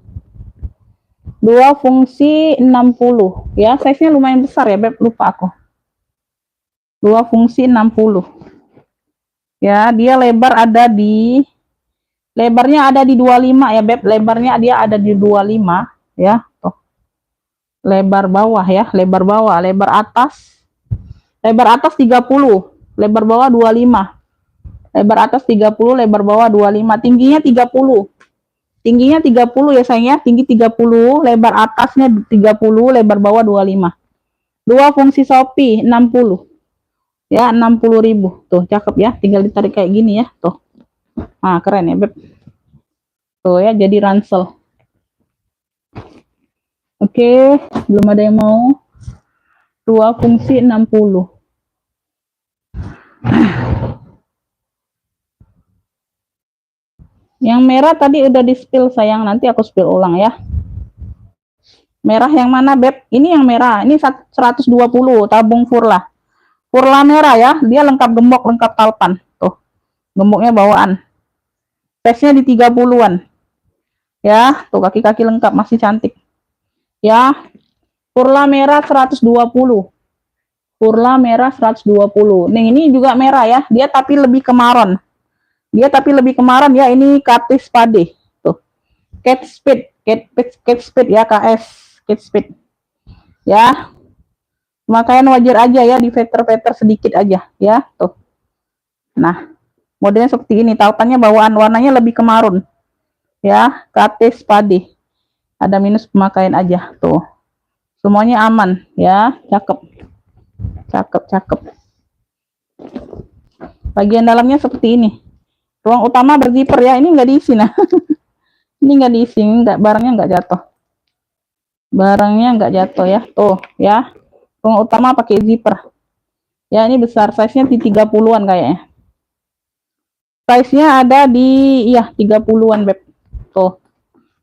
Dua fungsi 60 ya, size-nya lumayan besar ya Beb, lupa aku. Dua fungsi 60 ya, dia lebar ada di lebarnya ada di 25 ya Beb, lebarnya dia ada di 25 ya. Tuh. Lebar bawah ya, lebar bawah, lebar atas 30, lebar bawah 25. Lebar atas 30, lebar bawah 25, tingginya 30. Tingginya 30 ya sayang ya, tinggi 30, lebar atasnya 30, lebar bawah 25. Dua fungsi Shopee 60. Ya, 60.000. Tuh, cakep ya, tinggal ditarik kayak gini ya, tuh. Nah, keren ya, Beb. Tuh ya, jadi ransel. Oke, belum ada yang mau. Dua fungsi 60. Yang merah tadi udah di spill sayang, nanti aku spill ulang ya. Merah yang mana Beb? Ini yang merah, ini 120 tabung Furla. Furla merah ya, dia lengkap gembok, lengkap talpan. Tuh, gemboknya bawaan. Size-nya di 30-an. Ya, tuh kaki-kaki lengkap, masih cantik. Ya, Furla merah 120. Furla merah 120. Nih, ini juga merah ya, dia tapi lebih kemaron. Dia tapi lebih kemarin ya, ini Kate Spade. Tuh. Kate Speed ya, KS Kate Speed. Ya. Pemakaian wajar aja ya, di veter-veter sedikit aja ya, tuh. Nah, modelnya seperti ini, tautannya bawaan warnanya lebih kemarun. Ya, Kate Spade. Ada minus pemakaian aja, tuh. Semuanya aman ya, cakep. Cakep. Bagian dalamnya seperti ini. Ruang utama berzipper ya, ini nggak diisi nah. Ini nggak diisi, barangnya nggak jatuh. Barangnya nggak jatuh ya, tuh ya. Ruang utama pakai zipper. Ya, ini besar, size-nya di 30-an kayaknya. Size-nya ada di ya 30-an Beb. Tuh.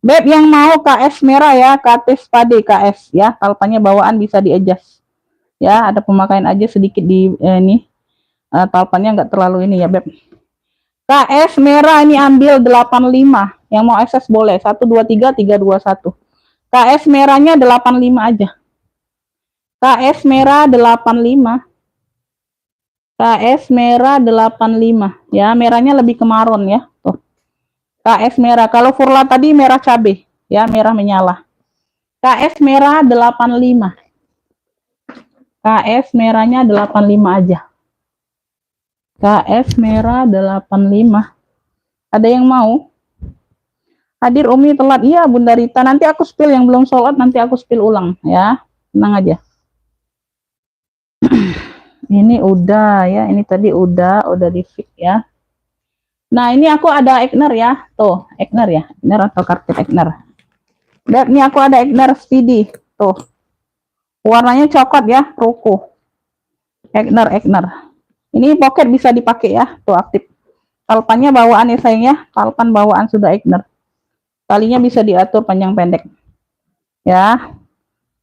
Beb yang mau KS merah ya, Kate Spade KS ya, talpannya bawaan bisa di-adjust. Ya, ada pemakaian aja sedikit di ini. Talpannya nggak terlalu ini ya Beb. KS merah ini ambil 85. Yang mau SS boleh 123 321. KS merahnya 85 aja. KS merah 85. KS merah 85. Ya, merahnya lebih kemaron ya. Tuh. KS merah. Kalau Furla tadi merah cabai, ya, merah menyala. KS merah 85. KS merahnya 85 aja. KS merah 85. Ada yang mau? Hadir Umi telat. Iya, Bunda Rita. Nanti aku spill yang belum sholat, nanti aku spill ulang ya. Tenang aja. Ini udah ya, ini tadi udah di fix ya. Nah, ini aku ada Egner ya. Tuh, Egner ya. Egner atau karpet Egner. Dan ini aku ada Egner Speedy. Tuh. Warnanya coklat ya, ruko. Egner. Ini pocket bisa dipakai ya, tuh aktif. Talpannya bawaan ya sayang ya, talpan bawaan sudah Egner. Talinya bisa diatur panjang pendek. Ya,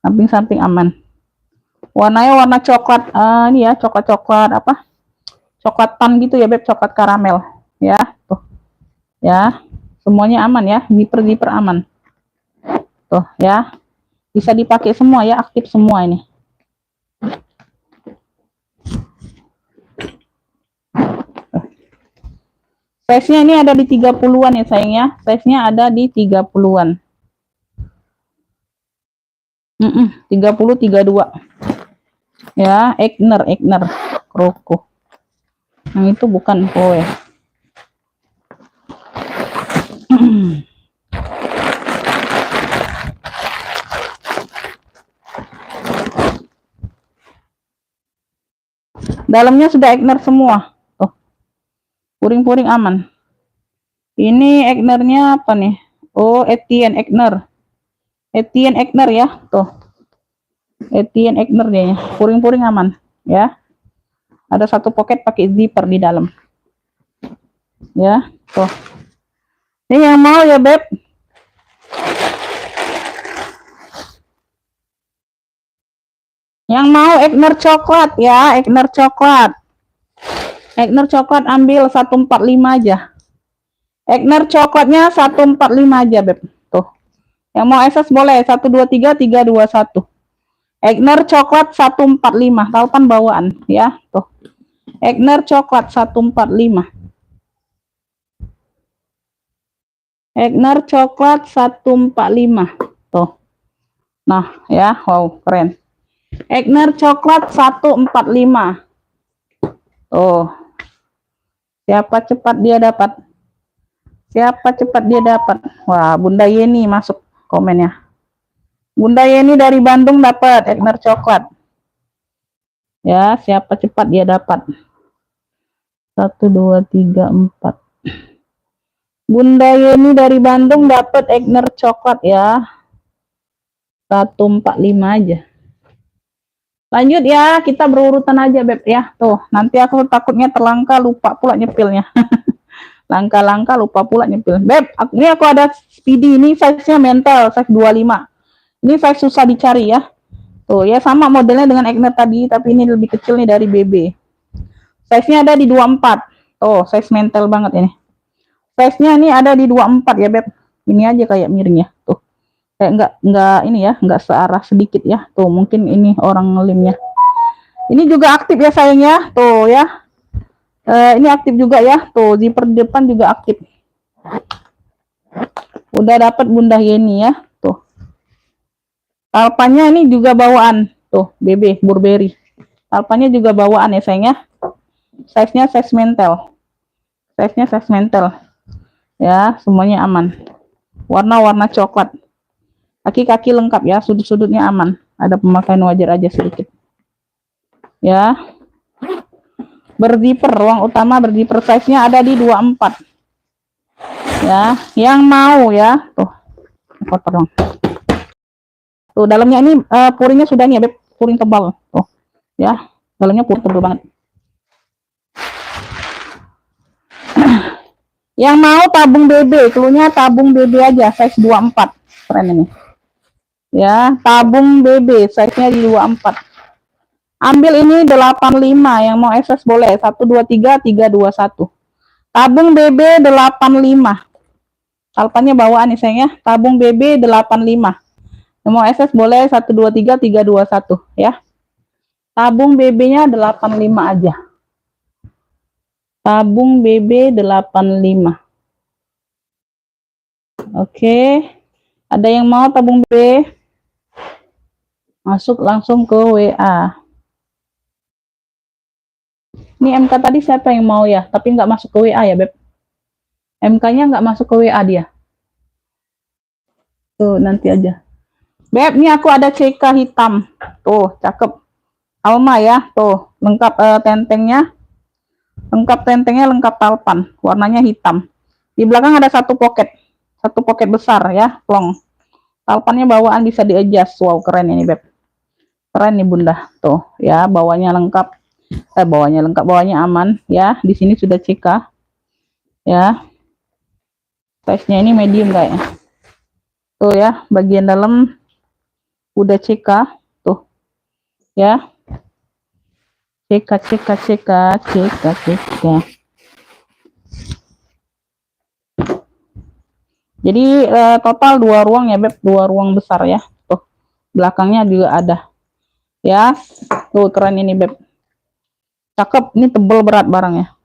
samping-samping aman. Warnanya warna coklat, ini ya coklat apa? Coklat tan gitu ya Beb, coklat karamel. Ya, tuh. Ya, semuanya aman ya, zipper aman. Tuh ya, bisa dipakai semua ya, aktif semua ini. Size-nya ini ada di 30-an ya sayang ya. Size-nya ada di 30-an. 30 32. Ya, Egner Kroko. Yang itu bukan kowe. Dalamnya sudah Egner semua. Tuh. Puring-puring aman. Ini Egnernya apa nih? Oh, Etienne Egner. Etienne Egner ya, tuh. Etienne Egner dia. Puring-puring aman, ya. Ada satu pocket pakai zipper di dalam. Ya, tuh. Ini yang mau ya, Beb. Yang mau Egner coklat ya, Egner coklat. Egner coklat ambil 145 aja. Egner coklatnya 145 aja, Beb. Tuh. Yang mau SS boleh 123 321. Egner coklat 145, tautan bawaan ya, tuh. Egner coklat 145. Egner coklat 145. Tuh. Nah, ya, wow, keren. Egner coklat 145. Oh. Siapa cepat dia dapat? Siapa cepat dia dapat? Wah, Bunda Yeni masuk komennya. Bunda Yeni dari Bandung dapat Egner coklat. Ya, siapa cepat dia dapat? 1 2 3 4. Bunda Yeni dari Bandung dapat Egner coklat ya. 145 aja. Lanjut ya, kita berurutan aja, Beb ya. Tuh, nanti aku takutnya terlangka lupa pula nyepilnya. Langka-langka lupa pula nyepil. Beb, ini aku ada Speedy, ini size-nya mental, size 25. Ini size susah dicari ya. Tuh, ya sama modelnya dengan Egner tadi, tapi ini lebih kecil nih dari BB. Size-nya ada di 24. Oh, size mental banget ini. Size-nya ini ada di 24 ya, Beb. Ini aja kayak miring ya. Tuh. Kayak enggak ini ya, enggak searah sedikit ya. Tuh, mungkin ini orang ngelimnya. Ini juga aktif ya sayangnya. Tuh ya. Ini aktif juga ya. Tuh, zipper depan juga aktif. Udah dapat Bunda Yeni ya. Tuh. Talpannya ini juga bawaan. Tuh, BB Burberry. Talpannya juga bawaan ya sayangnya. Size-nya size mental. Size-nya size mental. Ya, semuanya aman. Warna-warna coklat. Kaki-kaki lengkap ya, sudut-sudutnya aman. Ada pemakaian wajar aja sedikit. Ya. Berzipper, ruang utama berzipper, size-nya ada di 24. Ya, yang mau ya. Tuh. Kotor dong. Tuh, dalamnya ini puringnya sudah nih ya, Beb. Puring tebal. Tuh. Ya, dalamnya puring tebal banget. Yang mau tabung BB, cluenya tabung BB aja, size 24. Keren ini. Ya, tabung BB, size-nya di 24. Ambil ini 85, yang mau SS boleh. 123 321. Tabung BB 85. Talpannya bawaan nih sayang ya. Tabung BB 85. Yang mau SS boleh 123 321 ya. Tabung BB-nya 85 aja. Tabung BB 85. Oke. Ada yang mau tabung BB? Masuk langsung ke WA. Ini MK tadi siapa yang mau ya? Tapi nggak masuk ke WA ya, Beb. MK-nya nggak masuk ke WA dia. Tuh, nanti aja. Beb, ini aku ada CK hitam. Tuh, cakep. Alma ya, tuh. Lengkap tentengnya. Lengkap tentengnya, lengkap talpan. Warnanya hitam. Di belakang ada satu pocket. Satu pocket besar ya, plong. Talpannya bawaan bisa di-adjust. Wow, keren ini, Beb. Keren nih, Bunda. Tuh, ya, bawahnya lengkap. Bawahnya lengkap, bawahnya aman ya. Di sini sudah CK. Ya. Size-nya ini medium kayaknya. Tuh ya, bagian dalam udah CK. Tuh. Ya. CK. Jadi total 2 ruang ya, Beb. 2 ruang besar ya. Tuh. Belakangnya juga ada. Ya. Tuh, keren ini, Beb. Cakep, ini tebel berat barangnya.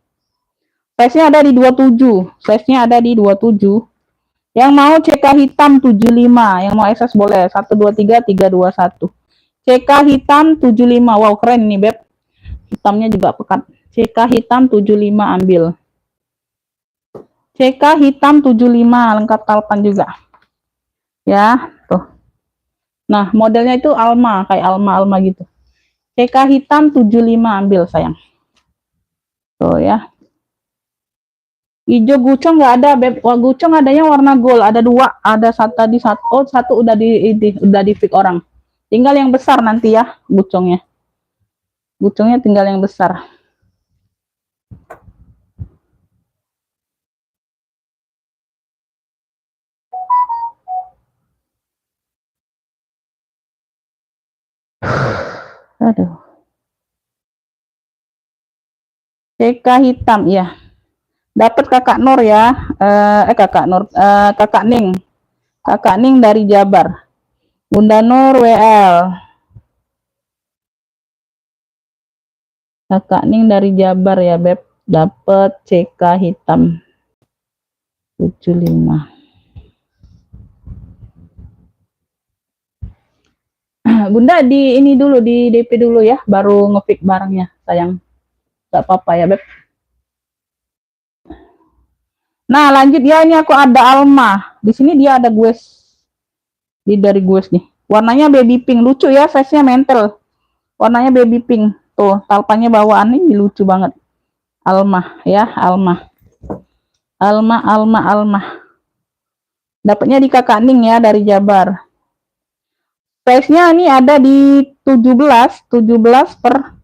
Size-nya ada di 27. Size-nya ada di 27. Yang mau CK hitam 75, yang mau SS boleh 123 321. CK hitam 75. Wow, keren nih, Beb. Hitamnya juga pekat. CK hitam 75 ambil. CK hitam 75 lengkap talpan juga. Ya, tuh. Nah, modelnya itu Alma, kayak Alma gitu. CK hitam 75 ambil sayang. Tuh ya. Hijau gucong nggak ada, Beb. Wah, gucong adanya warna gold. Ada dua. Ada satu tadi satu. Oh, satu udah di pick orang. Tinggal yang besar nanti ya, gucongnya. Gucongnya tinggal yang besar. Aduh. CK hitam ya. Dapat Kakak Nur ya. Kakak Nur, Kakak Ning. Kakak Ning dari Jabar. Bunda Nur WL. Kakak Ning dari Jabar ya, Beb. Dapat CK hitam. 75. Bunda di ini dulu, di DP dulu ya, baru ngepick barangnya, sayang. Gak apa-apa ya, Beb. Nah, lanjut ya, ini aku ada Alma. Di sini dia ada gue. Dari gue nih. Warnanya baby pink, lucu ya, size-nya mentel. Warnanya baby pink. Tuh, talpannya bawaan ini lucu banget. Alma ya, Alma. Alma. Dapatnya di Kakak Ning ya, dari Jabar. Size-nya ini ada di 17 per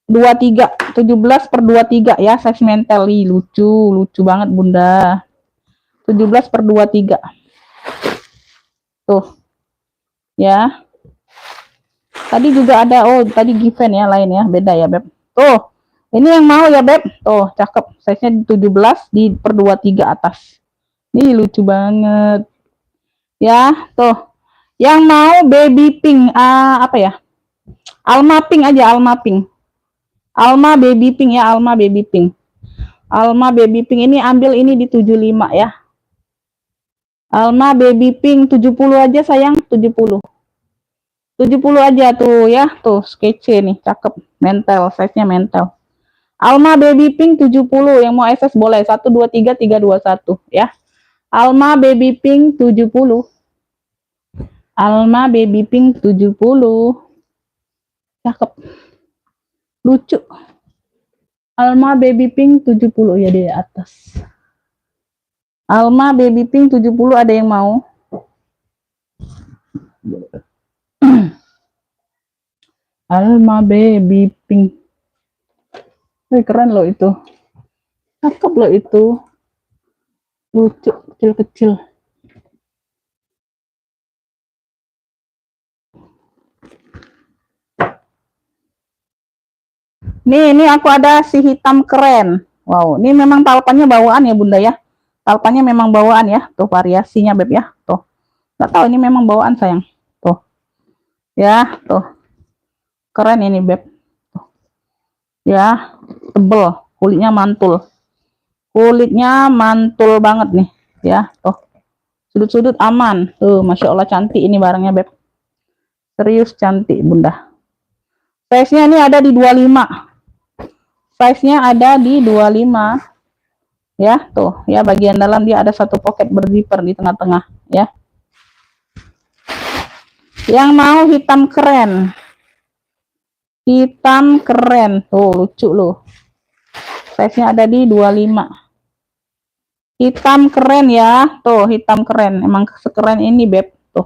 23, 17 per 23 ya, size mentel. Ih, lucu banget Bunda. 17 per 23. Tuh. Ya. Tadi juga ada, oh tadi given ya, lain ya, beda ya, Beb. Tuh. Ini yang mau ya, Beb. Tuh, cakep. Size-nya 17 di per 23 atas. Ini lucu banget. Ya, tuh. Yang mau baby pink, apa ya? Alma pink aja, Alma pink. Alma baby pink ya, Alma baby pink. Alma baby pink ini ambil ini di 75 ya. Alma baby pink 70 aja sayang, 70. 70 aja tuh ya, tuh skece nih, cakep, mentel, size-nya mentel. Alma baby pink 70, yang mau SS boleh 123 321 ya. Alma baby pink 70. Alma baby pink 70. Cakep. Lucu. Alma baby pink 70 ya, di atas. Alma baby pink 70, ada yang mau? Alma baby pink. Wih, keren loh itu. Cakep loh itu. Lucu, kecil-kecil. Nih, ini aku ada si hitam keren. Wow, ini memang talpannya bawaan ya Bunda ya. Talpannya memang bawaan ya. Tuh variasinya Beb ya. Tuh. Nggak tahu ini memang bawaan sayang. Tuh. Ya, tuh. Keren ini Beb. Tuh. Ya, tebel. Kulitnya mantul. Kulitnya mantul banget nih. Ya, tuh. Sudut-sudut aman. Tuh, Masya Allah cantik ini barangnya Beb. Serius cantik Bunda. Size-nya ini ada di 25. Size-nya ada di 25. Ya, tuh. Ya, bagian dalam dia ada satu pocket berzipper di tengah-tengah. Ya. Yang mau hitam keren. Hitam keren. Tuh, lucu loh. Size-nya ada di 25. Hitam keren ya. Tuh, hitam keren. Emang sekeren ini, Beb. Tuh.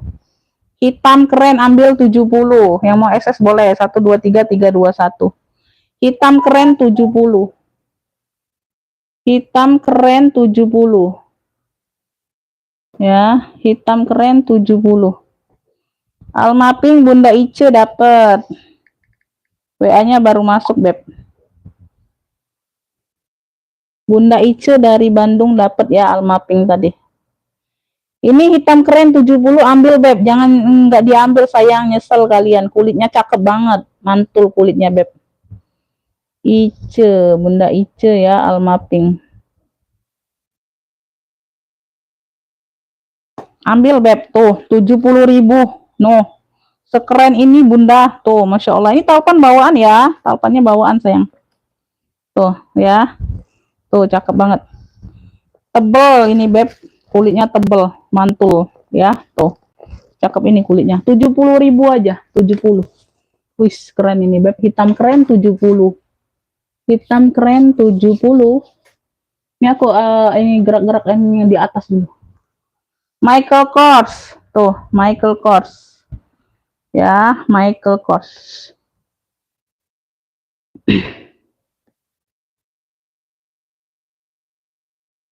Hitam keren ambil 70. Yang mau SS boleh 123 321. Hitam keren 70. Hitam keren 70. Ya, hitam keren 70. Alma pink Bunda Ice dapat. WA-nya baru masuk, Beb. Bunda Ice dari Bandung dapat ya, Alma pink tadi. Ini hitam keren 70, ambil Beb. Jangan nggak diambil sayang, nyesel kalian. Kulitnya cakep banget, mantul kulitnya Beb. Ice, Bunda Ice ya, Alma pink. Ambil Beb, tuh 70.000. No. Sekeren ini Bunda, tuh Masya Allah. Ini talpan bawaan ya, talpannya bawaan sayang. Tuh ya. Tuh cakep banget. Tebel ini Beb, kulitnya tebel, mantul ya. Tuh. Cakep ini kulitnya. 70.000 aja, 70. Wih, keren ini Beb, hitam keren 70. Hitam keren 70. Ini aku ini gerak-gerak yang di atas dulu. Michael Kors. Tuh, Michael Kors. Ya, Michael Kors.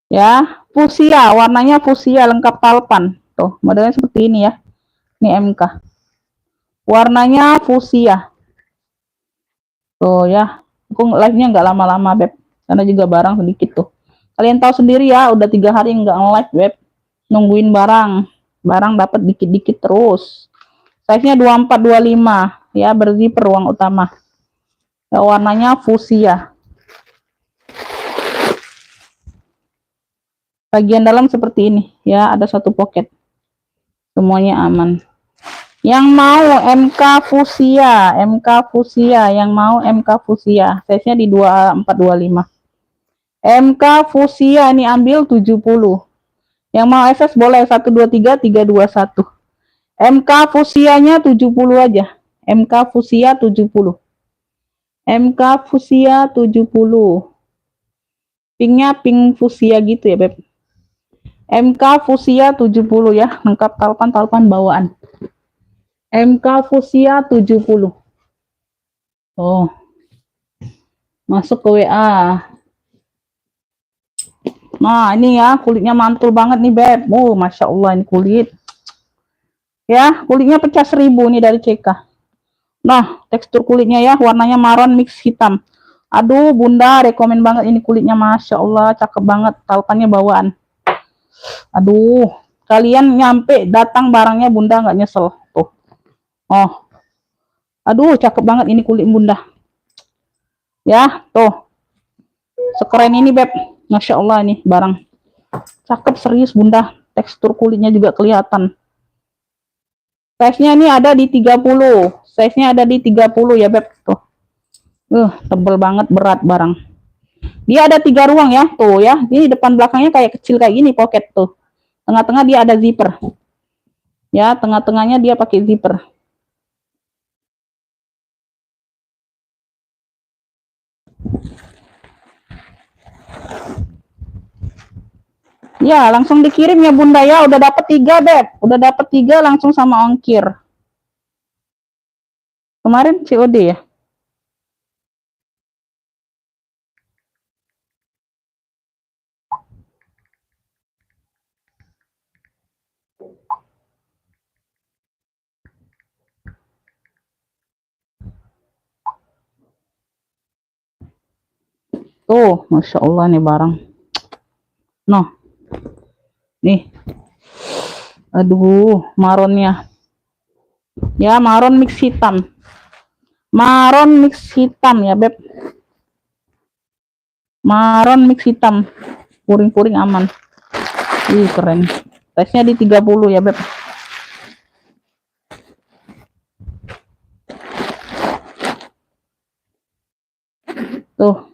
Ya, fusia, warnanya fusia lengkap talpan. Tuh, modelnya seperti ini ya. Ini MK. Warnanya fusia. Tuh ya. Aku live-nya nggak lama-lama, Beb. Karena juga barang sedikit tuh. Kalian tahu sendiri ya, udah 3 hari nggak nge-live, Beb. Nungguin barang. Barang dapat dikit-dikit terus. Size-nya 24-25. Ya, berzipper ruang utama. Ya, warnanya fusia. Bagian dalam seperti ini ya, ada satu pocket, semuanya aman. Yang mau MK fusia, yang mau MK fusia, size nya di 24-25. MK fusia ini ambil 70. Yang mau SS boleh 123 321. MK fusianya 70 aja. MK fusia 70. MK fusia 70. Pinknya pink fusia gitu ya, Beb. MK fusia 70 ya, lengkap talpan bawaan. MK fusia 70. Oh. Masuk ke WA. Nah, ini ya, kulitnya mantul banget nih, Beb. Masya Allah ini kulit. Ya, kulitnya pecah 1000 nih dari CK. Nah, tekstur kulitnya ya, warnanya maron mix hitam. Aduh, Bunda, rekomen banget ini kulitnya, Masya Allah, cakep banget, talpannya bawaan. Aduh, kalian nyampe datang barangnya Bunda nggak nyesel tuh. Oh, aduh, cakep banget ini kulit Bunda. Ya, tuh, sekeren ini, Beb. Masya Allah ini barang cakep serius, Bunda. Tekstur kulitnya juga kelihatan. Size-nya ini ada di 30. Size-nya ada di 30 ya, Beb. Tuh. Tebel banget, berat barang. Dia ada 3 ruang ya, tuh ya. Ini depan belakangnya kayak kecil kayak gini pocket tuh. Tengah-tengah dia ada zipper. Ya, tengah-tengahnya dia pakai zipper. Ya, langsung dikirim ya Bunda ya. Udah dapet 3, Beb. Udah dapet 3 langsung sama ongkir. Kemarin COD ya. Tuh, Masya Allah nih barang. Noh. Nih. Aduh, maronnya. Ya, maron mix hitam. Maron mix hitam ya, Beb. Maron mix hitam. Puring-puring aman. Ih, keren. Size-nya di 30 ya, Beb. Tuh.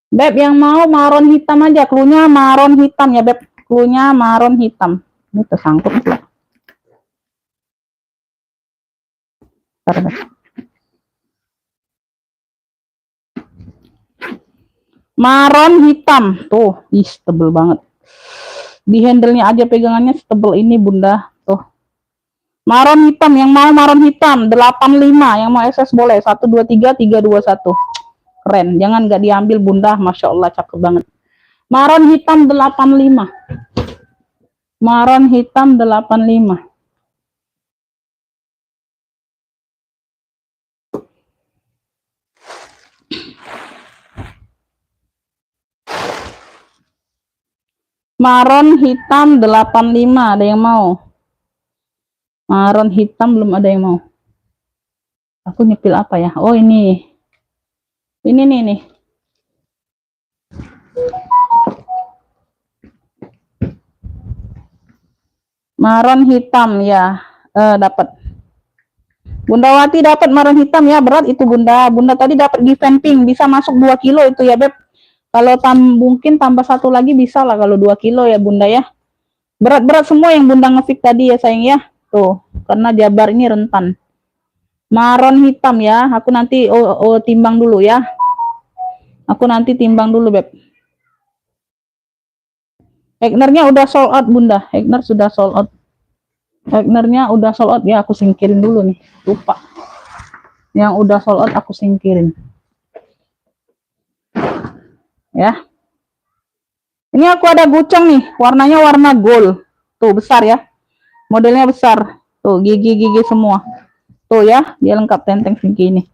Beb, yang mau maron hitam aja. Klunya maron hitam ya, Beb. Klunya maron hitam. Ini tersangkut. Bentar, Beb. Maron hitam. Tuh, ih, tebel banget. Di handle-nya aja pegangannya setebel ini, Bunda. Tuh. Maron hitam, yang mau maron hitam 85, yang mau SS boleh 123 321. Keren, jangan nggak diambil Bunda, Masya Allah cakep banget. Maron hitam 85. Maron hitam 85. Maron hitam 85, ada yang mau? Maron hitam belum ada yang mau. Aku nyepil apa ya? Oh, ini. Ini nih. Maron hitam ya. Dapat. Bunda Wati dapat maron hitam ya, berat itu Bunda. Bunda tadi dapat given pink, bisa masuk 2 kilo itu ya, Beb. Kalau mungkin tambah 1 lagi bisa lah kalau 2 kilo ya Bunda ya. Berat-berat semua yang Bunda ngefit tadi ya sayang ya. Tuh, karena Jabar ini rentan. Maron hitam ya. Aku nanti timbang dulu ya. Aku nanti timbang dulu, Beb. Egnernya udah sold out, Bunda. Egner sudah sold out. Egnernya udah sold out ya. Aku singkirin dulu nih. Lupa. Yang udah sold out aku singkirin. Ya. Ini aku ada gucong nih. Warnanya warna gold. Tuh, besar ya. Modelnya besar. Tuh, gigi-gigi semua. Tuh ya, dia lengkap tenteng segini.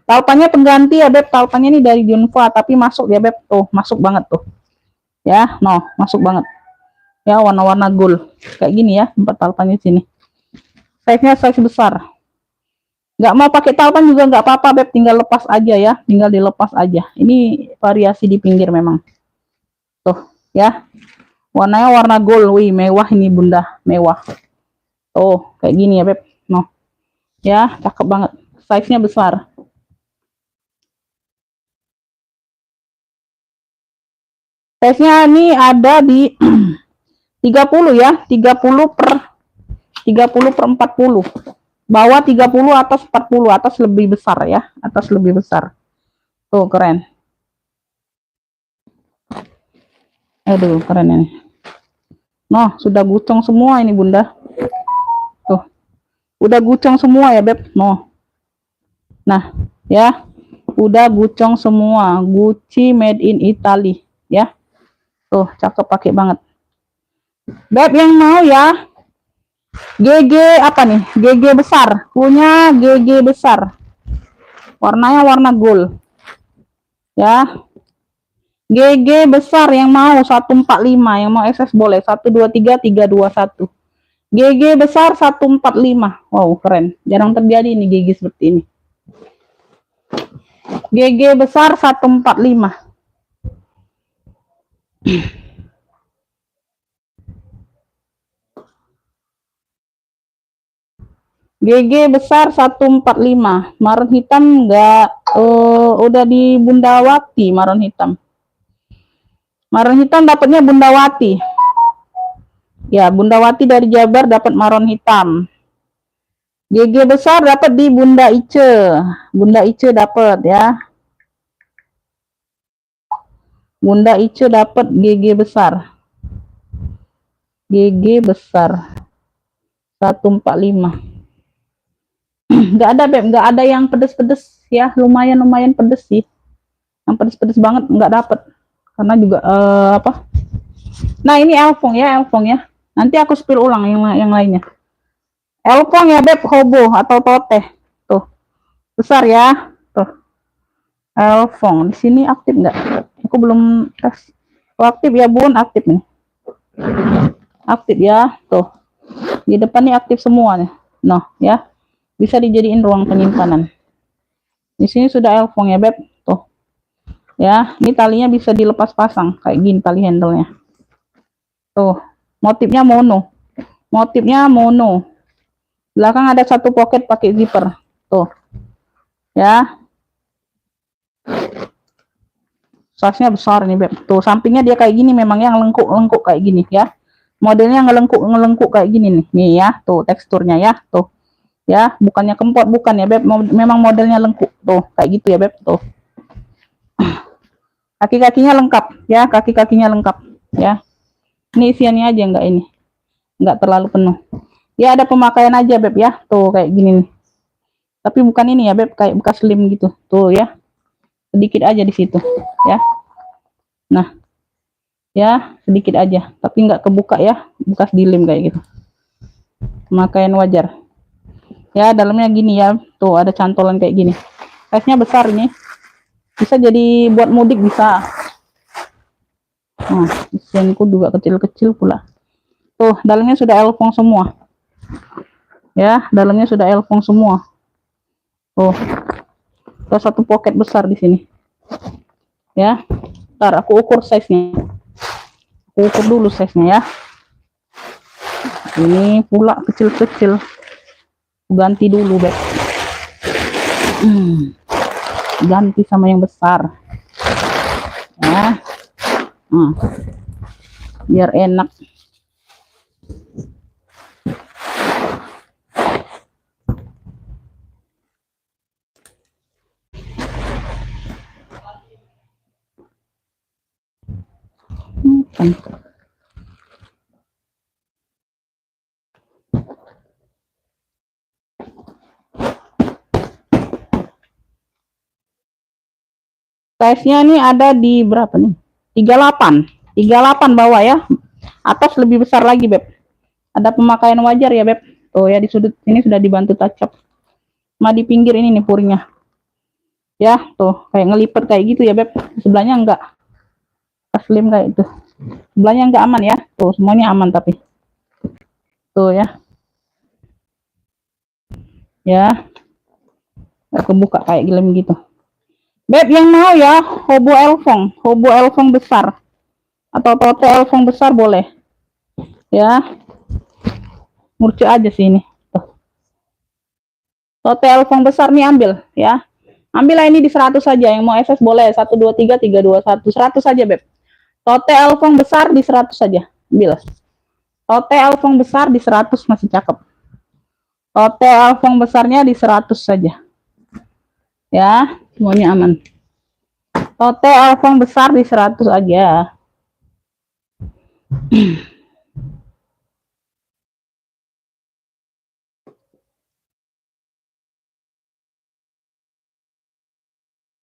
Talpannya pengganti ya, Beb. Talpannya ini dari Junfa, tapi masuk ya, Beb. Tuh, masuk banget tuh. Ya, no, masuk banget. Ya, warna-warna gold. Kayak gini ya, tempat talpannya sini. Size-nya size besar. Nggak mau pakai talpan juga nggak apa-apa, Beb. Tinggal lepas aja ya. Tinggal dilepas aja. Ini variasi di pinggir memang. Tuh, ya. Warnanya warna gold. Wih, mewah ini, Bunda. Mewah. Tuh, kayak gini ya, Beb. No. Ya, cakep banget. Size-nya besar. Size-nya ini ada di 30 ya, 30 per 40. Bawah 30, atas 40, atas lebih besar ya, atas lebih besar. Tuh, keren. Aduh, keren ini. Noh, sudah gucong semua ini, Bunda. Tuh. Udah gucong semua ya, Beb. Noh. Nah, ya. Udah gucong semua. Gucci made in Italy, ya. Tuh, cakep pakai banget. Beb yang mau ya, GG apa nih? GG besar. Punya GG besar. Warnanya warna gold. Ya. GG besar yang mau 145, yang mau SS boleh 123 321. GG besar 145. Wow, keren. Jarang terjadi ini GG seperti ini. GG besar 145. GG besar 145. Marun hitam enggak udah di Bundawati marun hitam. Marun hitam dapatnya Bundawati. Ya, Bundawati dari Jabar dapat marun hitam. GG besar dapat di Bunda Ice. Bunda Ice dapat ya. Bunda Ice dapat GG besar. GG besar 145. Enggak ada, Beb, enggak ada yang pedes-pedes ya. Lumayan pedes sih. Yang pedes-pedes banget enggak dapat. Karena juga apa? Nah, ini Elfong ya. Nanti aku spill ulang yang lainnya. Elfong ya, Beb, hobo atau toteh. Tuh. Besar ya. Tuh. Elfong. Di sini aktif enggak? Aku belum tes. Oh, aktif ya, Bun, aktif nih. Aktif ya. Tuh. Di depan nih aktif semua nih. Noh, ya. Bisa dijadiin ruang penyimpanan. Di sini sudah Elfong ya, Beb. Tuh. Ya, ini talinya bisa dilepas pasang kayak gini tali handle-nya. Tuh, motifnya mono. Motifnya mono. Belakang ada satu pocket pakai zipper. Tuh. Ya. Size-nya besar nih, Beb. Tuh, sampingnya dia kayak gini memang yang lengkuk-lengkuk kayak gini ya. Modelnya ngelengkuk kayak gini nih. Nih ya, tuh teksturnya ya, tuh. Ya, bukannya kempot, bukan ya, Beb. Memang modelnya lengkuk. Tuh, kayak gitu ya, Beb. Tuh. Kaki-kakinya lengkap ya, kaki-kakinya lengkap ya. Ini isiannya aja enggak terlalu penuh. Ya, ada pemakaian aja, Beb ya. Tuh kayak gini nih. Tapi bukan ini ya, Beb, kayak bekas slim gitu. Tuh ya. Sedikit aja di situ ya. Nah. Ya, sedikit aja, tapi enggak kebuka ya, bekas dilem kayak gitu. Pemakaian wajar. Ya, dalamnya gini ya. Tuh ada cantolan kayak gini. Size-nya besar ini. Bisa jadi buat mudik bisa. Nah, isianku juga kecil-kecil pula. Tuh, dalamnya sudah Elfong semua. Ya, dalamnya sudah Elfong semua. Tuh. Ada satu pocket besar di sini. Ya. Ntar aku ukur size-nya. Aku ukur dulu size-nya ya. Ini pula kecil-kecil. Ganti dulu, Beb. Ganti sama yang besar. Ya. Biar enak. Size-nya nih ada di berapa nih? 38. 38 bawah ya. Atas lebih besar lagi, Beb. Ada pemakaian wajar ya, Beb. Tuh ya, di sudut ini sudah dibantu touch up. Sama di pinggir ini nih purnya. Ya, tuh kayak ngelipet kayak gitu ya, Beb. Sebelahnya enggak. Slim kayak itu. Sebelahnya enggak aman ya. Tuh, semuanya aman tapi. Tuh ya. Ya. Nggak kebuka kayak gilem gitu. Beb yang mau ya, hobo elfong besar atau tote elfong besar boleh. Ya. Murcu aja sih ini. Tuh. Tote elfong besar nih ambil ya. Ambillah ini di 100 saja. Yang mau SS boleh 1 2 3 3 2 1. 100 saja, Beb. Tote elfong besar di 100 saja. Ambil. Tote elfong besar di 100 masih cakep. Tote elfong besarnya di 100 saja. Ya, semuanya aman. Tote elfong besar di 100 aja.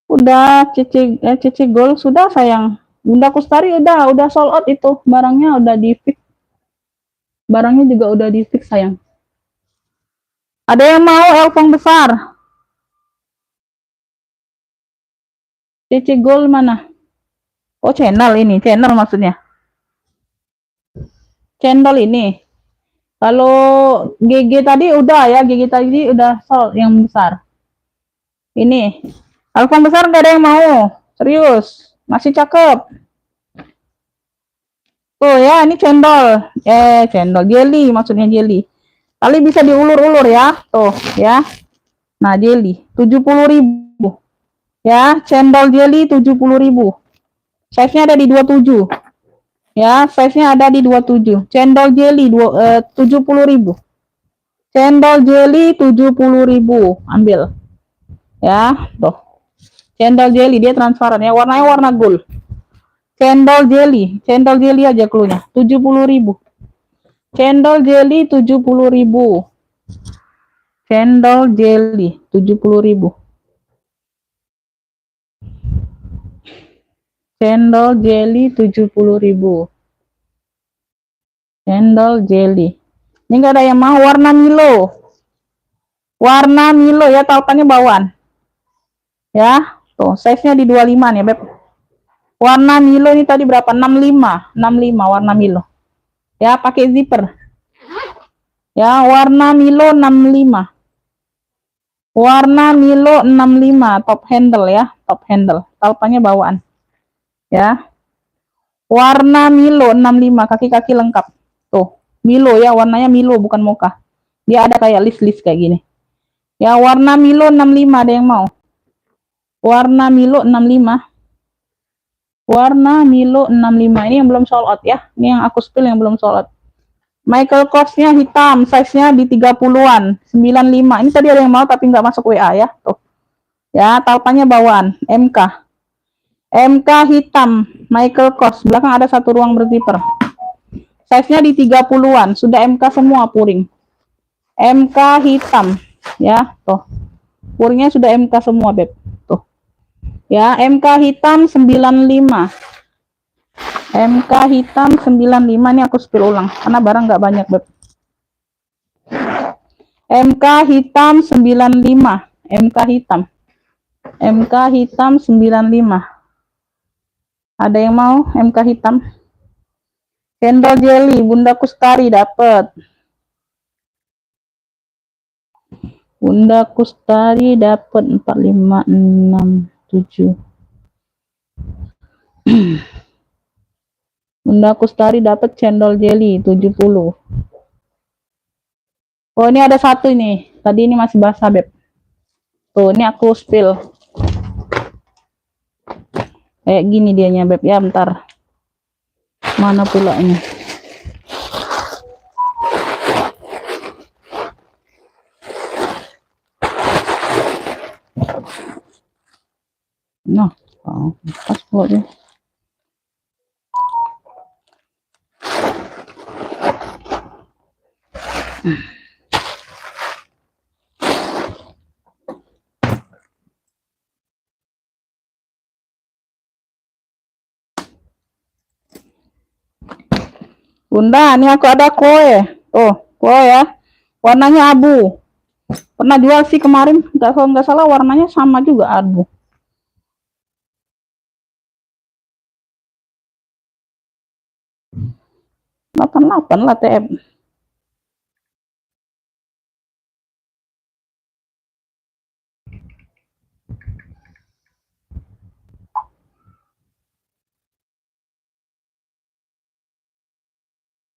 Udah Cici Gold sudah sayang. Bunda Kustari udah sold out itu. Barangnya udah di fix. Barangnya juga udah di fix sayang. Ada yang mau elfong besar? Cici Gold mana? Oh, channel ini, channel maksudnya. Channel ini. Kalau GG tadi udah ya, GG tadi udah sold yang besar. Ini. Elfong besar nggak ada yang mau. Serius. Masih cakep. Tuh ya, ini cendol. Cendol jelly maksudnya jelly. Kali bisa diulur-ulur ya. Tuh ya. Nah, jelly 70.000. Ya, cendol jelly 70.000. Size-nya ada di 27. Ya, size-nya ada di 27. Cendol jelly 70.000. Cendol jelly 70.000. Ambil. Ya, tuh. Cendol jelly dia transparan ya, warnanya warna gold. Cendol jelly aja cluenya. 70.000. Cendol jelly 70.000. Cendol jelly 70.000. Cendol jelly 70.000. Cendol jelly. Ini enggak ada yang mau warna Milo. Warna Milo ya, talpannya bawaan. Ya, tuh size-nya di 25 nih, Beb. Warna Milo ini tadi berapa? 65. 65 warna Milo. Ya, pakai zipper. Ya, warna Milo 65. Warna Milo 65, top handle ya, top handle. Talpannya bawaan. Ya. Warna Milo 65, kaki-kaki lengkap. Tuh, Milo ya, warnanya Milo bukan mocha. Dia ada kayak list-list kayak gini. Ya, warna Milo 65 ada yang mau? Warna Milo 65. Warna Milo 65 ini yang belum sold out ya. Ini yang aku spill yang belum sold out. Michael Kors-nya hitam, size-nya di 30-an, 95. Ini tadi ada yang mau tapi nggak masuk WA ya. Tuh. Ya, talpannya bawaan, MK. MK hitam, Michael Kors. Belakang ada satu ruang berzipper. Size-nya di 30-an, sudah MK semua puring. MK hitam, ya, tuh. Puringnya sudah MK semua, Beb. Tuh. Ya, MK hitam 95. MK hitam 95 ini aku spill ulang karena barang nggak banyak, Beb. MK hitam 95. MK hitam. MK hitam 95. Ada yang mau MK hitam? Cendol jelly Bunda Kustari dapat. Bunda Kustari dapat 4567. Bunda Kustari dapat cendol jelly 70. Oh, ini ada satu ini. Tadi ini masih basah, Beb. Tuh, ini aku spill. Kayak gini dianya, Beb. Ya, bentar. Mana pula ini? Nah, pas pulaknya. Bunda, ini aku ada kue. Tuh, kue ya. Warnanya abu. Pernah jual sih kemarin, nggak salah warnanya sama juga abu. Delapan lah TM.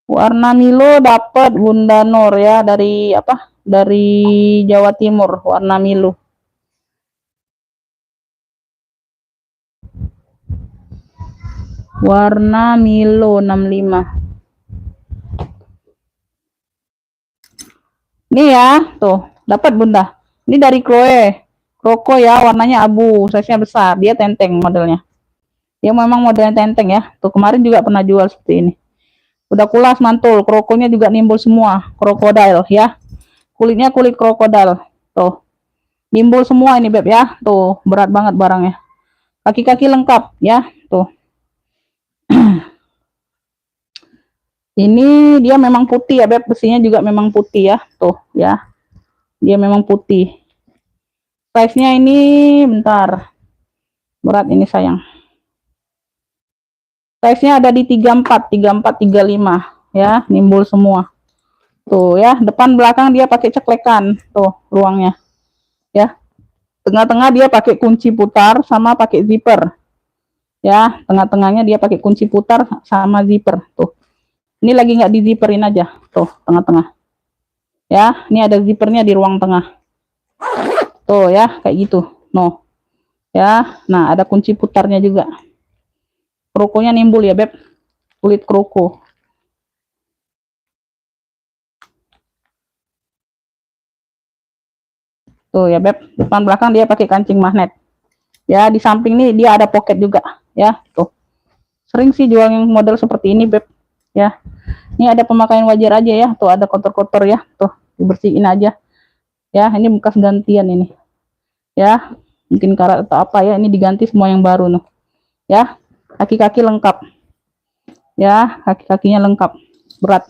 Warna Milo dapat Bunda Nur ya, dari apa? Dari Jawa Timur, warna Milo. Warna Milo 65. Nih ya, tuh, dapat Bunda. Ini dari Chloe. Kroko ya, warnanya abu, size-nya besar, dia tenteng modelnya. Dia memang modelnya tenteng ya. Tuh kemarin juga pernah jual seperti ini. Udah kulas mantul, krokonya juga nimbul semua, krokodil ya. Kulitnya kulit krokodil. Tuh. Nimbul semua ini Beb ya. Tuh, berat banget barangnya. Kaki-kaki lengkap ya. Tuh. Ini dia memang putih ya Beb, besinya juga memang putih ya. Tuh ya. Dia memang putih. Size-nya ini bentar. Berat ini sayang. Size-nya ada di 34, 34, 35 ya, nimbul semua. Tuh ya, depan belakang dia pakai ceklekan, tuh ruangnya. Ya. Tengah-tengah dia pakai kunci putar sama pakai zipper. Ya, tengah-tengahnya dia pakai kunci putar sama zipper. Tuh. Ini lagi nggak di zipperin aja. Tuh, tengah-tengah. Ya, ini ada zippernya di ruang tengah. Tuh ya, kayak gitu. No. Ya, nah ada kunci putarnya juga. Krokonya nimbul ya Beb, kulit kroko. Tuh ya Beb, depan belakang dia pakai kancing magnet. Ya, di samping nih dia ada pocket juga ya. Tuh, sering sih jual yang model seperti ini Beb ya. Ini ada pemakaian wajar aja ya. Tuh ada kotor-kotor ya, tuh dibersihin aja ya. Ini bekas gantian ini ya, mungkin karat atau apa ya. Ini diganti semua yang baru nih ya. Kaki-kaki lengkap ya, kaki-kakinya lengkap, berat.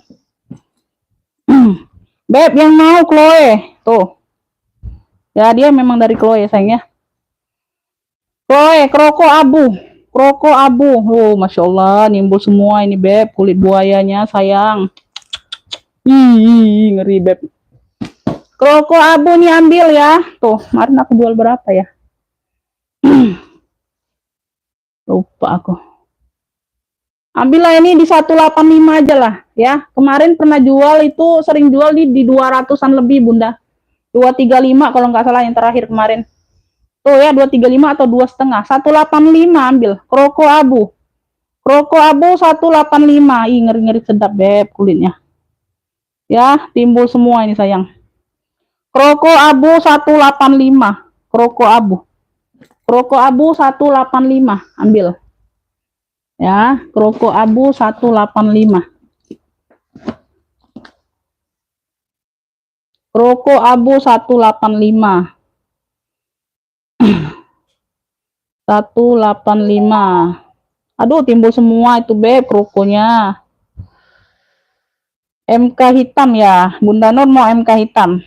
Beb yang mau Chloe tuh ya, dia memang dari Chloe sayangnya. Chloe kroko abu, kroko abu. Oh masya Allah, nimbul semua ini Beb, kulit buayanya sayang. Ih, ngeri Beb. Kroko abu nih ambil ya. Tuh kemarin aku jual berapa ya, lupa aku. Ambillah ini di 185 aja lah ya. Kemarin pernah jual itu, sering jual di 200-an lebih Bunda. 235 kalau nggak salah yang terakhir kemarin. Tuh ya 235 atau 2,5. 185 ambil. Kroko abu. Kroko abu 185. Ih ngeri-ngeri sedap Beb kulitnya. Ya, timbul semua ini sayang. Kroko abu 185. Kroko abu. Kroko abu 185 ambil. Ya, kroko abu 185. Kroko abu 185. 185. Aduh, timbul semua itu Beb krokonya. MK hitam ya, Bunda Nur mau MK hitam.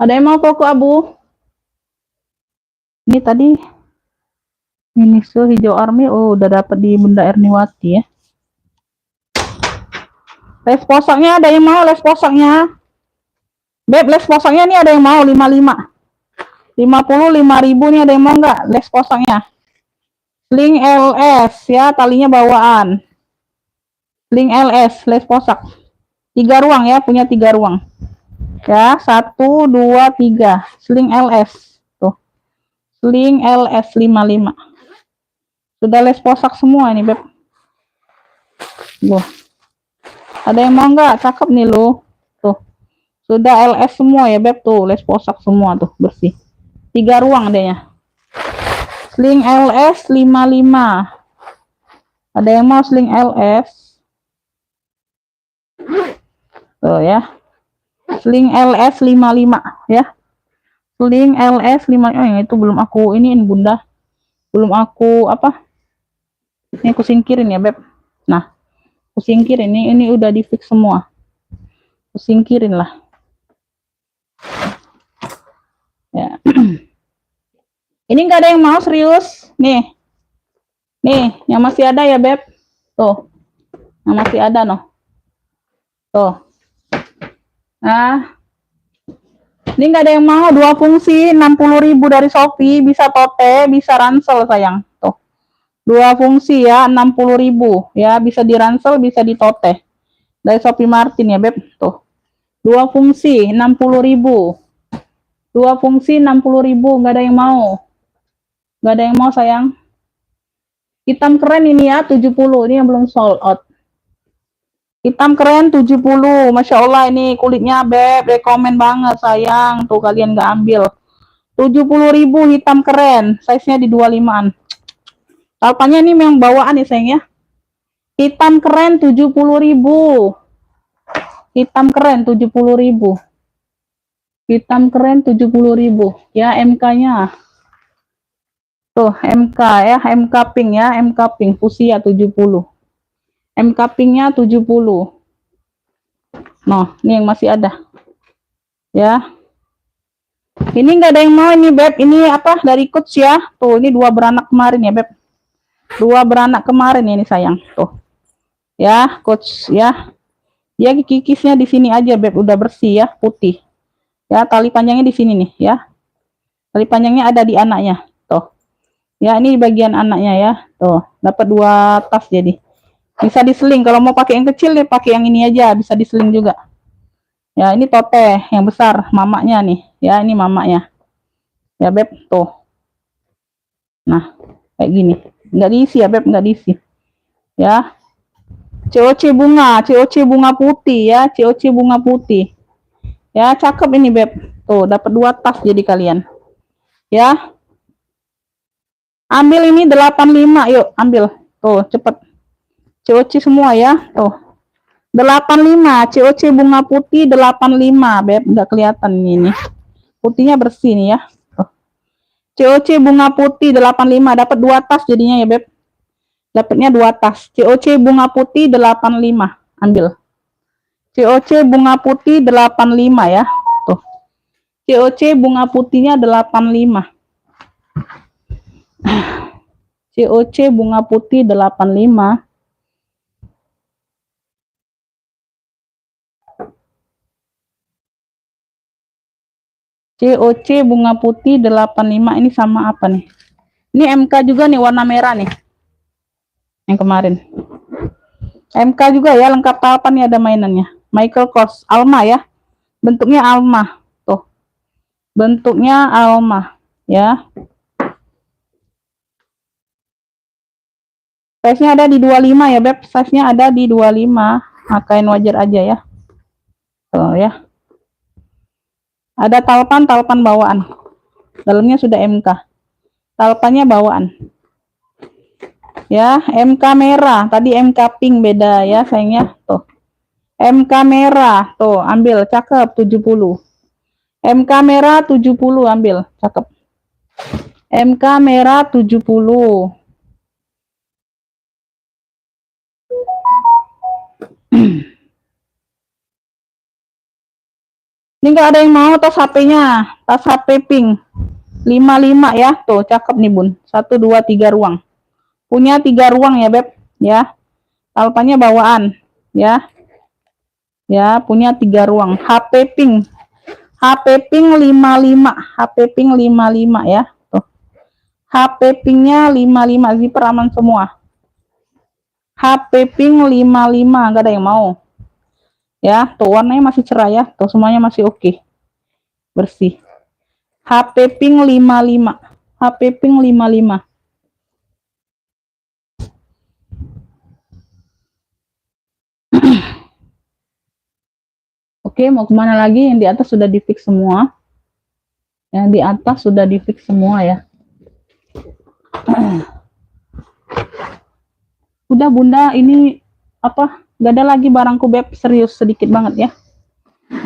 Ada yang mau koko abu? Ini tadi ini hijau army, oh udah dapat di Bunda Erniwati ya. Les posaknya ada yang mau les posaknya? Beb, les posaknya nih ada yang mau 55. 55.000 nih, ada yang mau nggak les posaknya? Sling LS ya, talinya bawaan. Sling LS, les posak. 3 ruang ya, punya 3 ruang. Ya, 1, 2, 3. Sling LS. Tuh. Sling LS 55. Sudah les posak semua ini, Beb. Loh, ada yang mau nggak? Cakep nih lo. Tuh, sudah LS semua ya Beb, tuh les posak semua tuh, bersih. 3 ruang adanya. Sling LS 55. Ada yang mau sling LS? Tuh ya. Sling LS 55 ya. Sling LS 5. Oh, yang itu belum aku iniin Bunda. Belum aku apa? Ini aku singkirin ya Beb. Nah, aku singkirin ini udah di fix semua. Aku singkirin lah. Ya. Ini nggak ada yang mau serius. Nih. Nih, yang masih ada ya Beb. Tuh. Yang masih ada noh. Tuh. Nah, ini nggak ada yang mau. 2 fungsi 60.000 dari Shopee, bisa tote, bisa ransel sayang. Tuh. 2 fungsi ya, 60.000 ya, bisa di ransel, bisa di tote. Dari Shopee Martin ya Beb. Tuh. 2 fungsi 60.000. 2 fungsi 60.000, nggak ada yang mau. Nggak ada yang mau sayang. Hitam keren ini ya, 70. Ini yang belum sold out. Hitam keren 70. Masya Allah ini kulitnya Beb, rekomen banget sayang. Tuh kalian nggak ambil. 70.000 hitam keren, size-nya di 25-an. Talpannya ini memang bawaan ya sayang ya. Hitam keren 70.000. Hitam keren 70.000. Hitam keren 70.000 ya, MK-nya. Tuh MK ya, MK pink ya, MK pink fuchsia 70. MK pinknya 70. Nah, ini yang masih ada. Ya. Ini nggak ada yang mau ini Beb. Ini apa dari Coach ya. Tuh, ini 2 beranak kemarin ya Beb. 2 beranak kemarin ini sayang. Tuh. Ya, Coach ya. Dia kikisnya di sini aja Beb, udah bersih ya, putih. Ya, tali panjangnya di sini nih ya. Tali panjangnya ada di anaknya. Tuh. Ya, ini bagian anaknya ya. Tuh, dapat 2 tas jadi. Bisa diseling. Kalau mau pakai yang kecil deh, pakai yang ini aja, bisa diseling juga. Ya, ini tote yang besar, mamanya nih. Ya, ini mamanya. Ya, Beb, tuh. Nah, kayak gini. Nggak diisi ya, Beb, nggak diisi. Ya. COC bunga putih ya, COC bunga putih. Ya, cakep ini, Beb. Tuh, dapat 2 tas jadi kalian. Ya. Ambil ini 85, yuk, ambil. Tuh, cepet. COC semua ya, tuh. 85, COC bunga putih 85, Beb, nggak kelihatan ini. Putihnya bersih nih ya. Tuh. COC bunga putih 85, dapat 2 tas jadinya ya, Beb. Dapatnya 2 tas. COC bunga putih 85, ambil. COC bunga putih 85 ya. Tuh. COC bunga putihnya 85. COC bunga putih 85. COC bunga putih 85 ini sama apa nih? Ini MK juga nih, warna merah nih. Yang kemarin. MK juga ya, lengkap talpan nih, ada mainannya. Michael Kors, Alma ya. Bentuknya Alma. Tuh. Bentuknya Alma ya. Size-nya ada di 25 ya, Beb. Size-nya ada di 25. Kain wajar aja ya. Tuh ya. Ada talpan bawaan. Dalamnya sudah MK. Talpannya bawaan. Ya, MK merah. Tadi MK pink beda ya, sayangnya. Tuh. MK merah. Tuh, ambil. Cakep 70. MK merah 70, ambil. Cakep. MK merah 70. Ini enggak ada yang mau tas HP-nya. Tas HP pink. 55 ya. Tuh, cakep nih, Bun. 1 2 3 ruang. Punya 3 ruang ya, Beb, ya. Talpannya bawaan, ya. Ya, punya 3 ruang. HP pink. HP pink 55. HP pink 55 ya. Tuh. HP pinknya 55, zipper aman semua. HP pink 55, enggak ada yang mau. Ya, tuh warnanya masih cerah ya. Tuh semuanya masih oke. Bersih. HP pink 55. HP pink 55. Oke, mau kemana lagi? Yang di atas sudah di fix semua. Yang di atas sudah di fix semua ya. Udah Bunda, ini apa? Gak ada lagi barangku Beb, serius sedikit banget ya.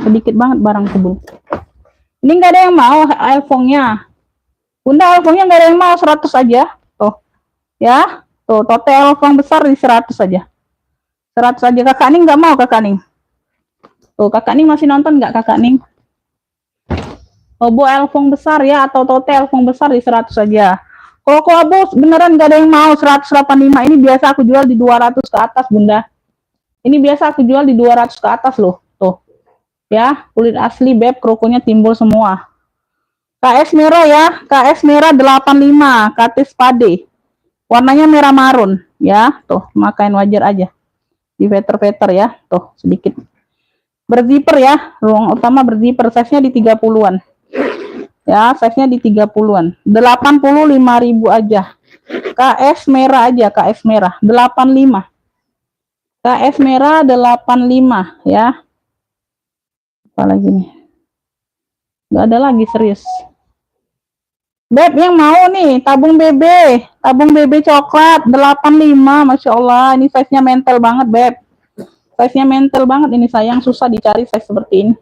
Sedikit banget barangku Bun. Ini gak ada yang mau iPhone-nya. Bunda, iPhone-nya gak ada yang mau, 100 aja. Tuh, ya. Tuh, total iPhone besar di 100 aja. 100 aja. Kakak Ning gak mau, Kakak Ning. Tuh, Kakak Ning masih nonton gak, Kakak Ning? Obo iPhone besar ya, atau total iPhone besar di 100 aja. Kalau Abu beneran gak ada yang mau 185. Ini biasa aku jual di 200 ke atas Bunda. Ini biasa aku jual di 200 ke atas loh. Tuh. Ya, kulit asli Beb, krokonya timbul semua. KS merah ya, KS merah 85, KT spade. Warnanya merah marun ya. Tuh, makain wajar aja. Di veter-veter ya. Tuh, sedikit. Berzipper ya, ruang utama berzipper, size-nya di 30-an. Ya, size-nya di 30-an. 85.000 aja. KS merah aja, KS merah 85. KS merah 85 ya. Apalagi nih? Gak ada lagi serius. Beb yang mau nih, tabung BB coklat 85, Masya Allah, ini size-nya mental banget Beb. Size-nya mental banget ini, sayang susah dicari size seperti ini.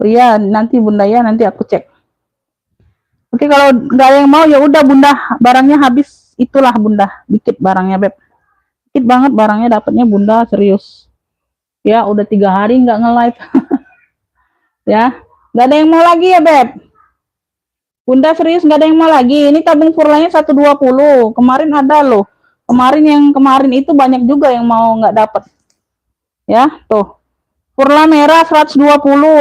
Iya, nanti Bunda ya, nanti aku cek. Oke, kalau nggak ada yang mau ya udah Bunda, barangnya habis, itulah Bunda, dikit barangnya Beb. Dikit banget barangnya dapatnya Bunda, serius. Ya, udah 3 hari nggak nge-live. Ya, nggak ada yang mau lagi ya Beb. Bunda serius nggak ada yang mau lagi. Ini tabung furlanya 120. Kemarin ada loh. Kemarin itu banyak juga yang mau nggak dapet. Ya, tuh. Furla merah 120,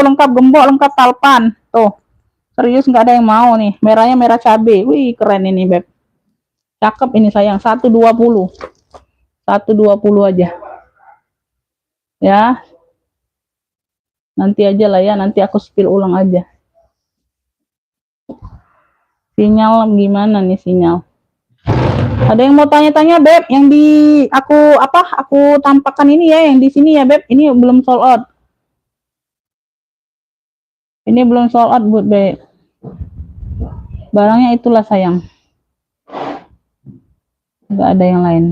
lengkap gembok, lengkap talpan. Tuh. Serius nggak ada yang mau nih. Merahnya merah cabe. Wih, keren ini, Beb. Cakep ini sayang. 120. 120 aja. Ya. Nanti aja lah ya. Nanti aku spill ulang aja. Sinyal gimana nih sinyal? Ada yang mau tanya-tanya Beb, yang di aku tampakkan ini ya, yang di sini ya Beb, ini belum sold out. Ini belum sold out buat Beb. Barangnya itulah sayang. Enggak ada yang lain.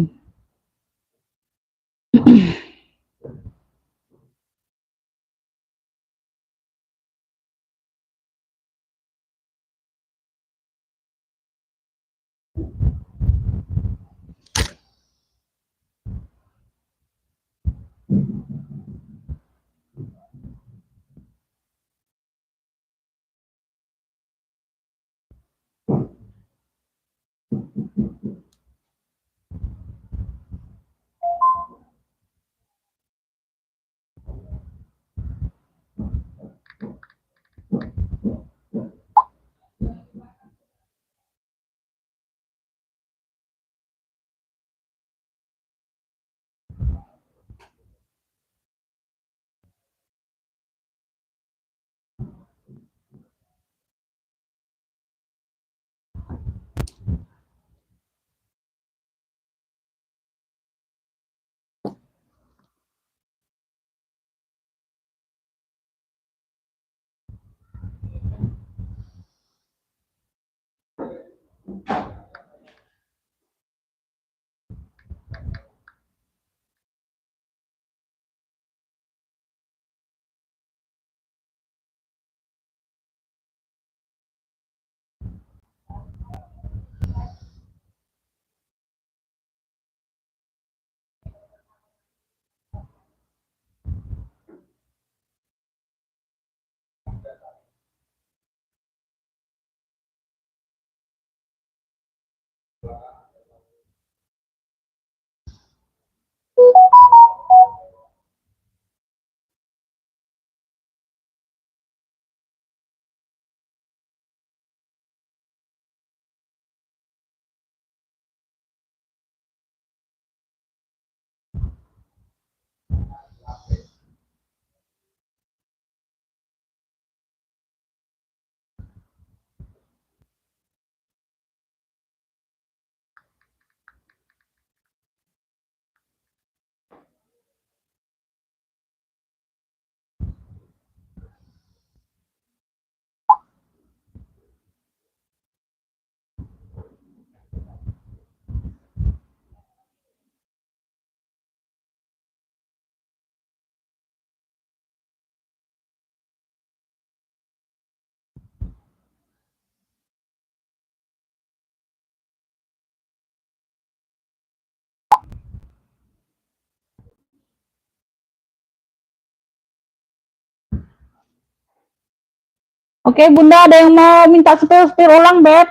Oke Bunda, ada yang mau minta spill ulang Beb?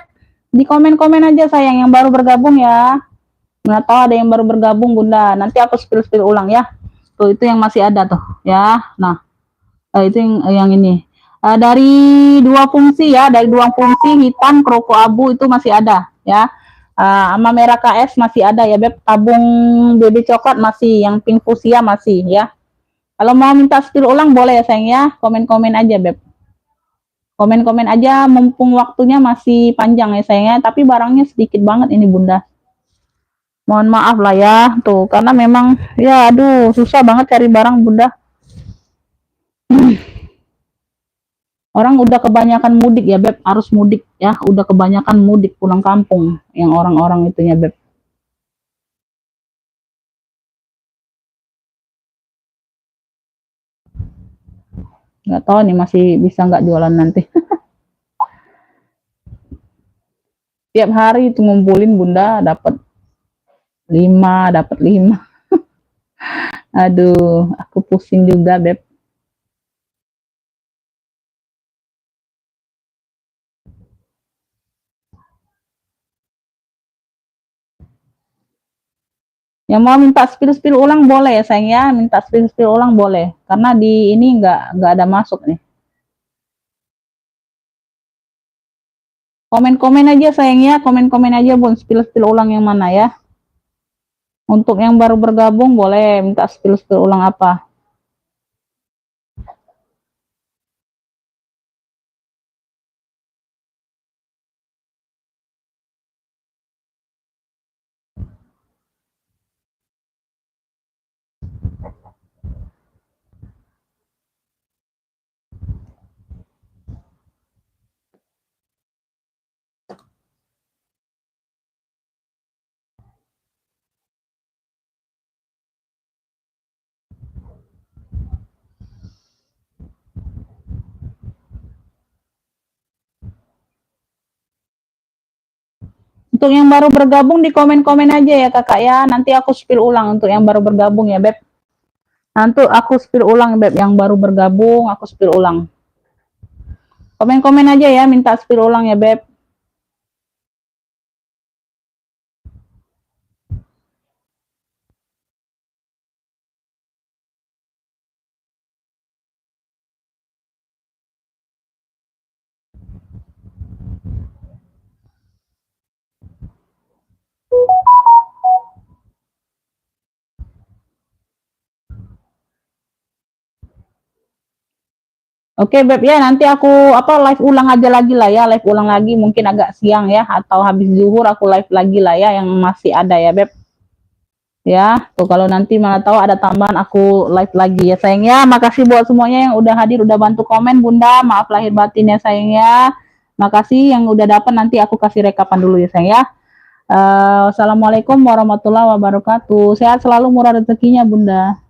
Di komen-komen aja sayang yang baru bergabung ya. Nggak tahu ada yang baru bergabung Bunda. Nanti aku spill ulang ya. Tuh itu yang masih ada tuh ya. Nah, itu yang ini. Dari dua fungsi ya, dari dua fungsi hitam kroko abu itu masih ada ya. Sama merah KS masih ada ya Beb. Tabung baby coklat masih, yang pink fuchsia masih ya. Kalau mau minta spill ulang boleh ya sayang ya. Komen-komen aja Beb. Komen-komen aja mumpung waktunya masih panjang ya sayangnya, tapi barangnya sedikit banget ini Bunda. Mohon maaf lah ya, tuh karena memang ya aduh susah banget cari barang Bunda. Orang udah kebanyakan mudik ya Beb, harus mudik ya, udah kebanyakan mudik pulang kampung yang orang-orang itunya Beb. Nggak tahu nih masih bisa nggak jualan nanti. Tiap hari itu ngumpulin Bunda, dapat 5, dapat 5. Aduh, aku pusing juga Beb. Yang mau minta spill ulang boleh ya sayang ya, minta spill ulang boleh. Karena di ini nggak ada masuk nih. Komen-komen aja sayang ya, komen-komen aja Bun, spill ulang yang mana ya. Untuk yang baru bergabung boleh minta spill ulang apa. Untuk yang baru bergabung di komen-komen aja ya kakak ya. Nanti aku spill ulang untuk yang baru bergabung ya Beb. Nanti aku spill ulang Beb, yang baru bergabung aku spill ulang. Komen-komen aja ya, minta spill ulang ya Beb. Oke Beb ya, nanti aku live ulang aja lagi lah ya, live ulang lagi mungkin agak siang ya, atau habis zuhur aku live lagi lah ya, yang masih ada ya Beb. Ya, tuh kalau nanti mana tahu ada tambahan aku live lagi ya sayang ya. Makasih buat semuanya yang udah hadir, udah bantu komen Bunda. Maaf lahir batin ya sayang ya. Makasih yang udah dapat, nanti aku kasih rekapan dulu ya sayang ya. Assalamualaikum warahmatullahi wabarakatuh. Sehat selalu, murah rezekinya Bunda.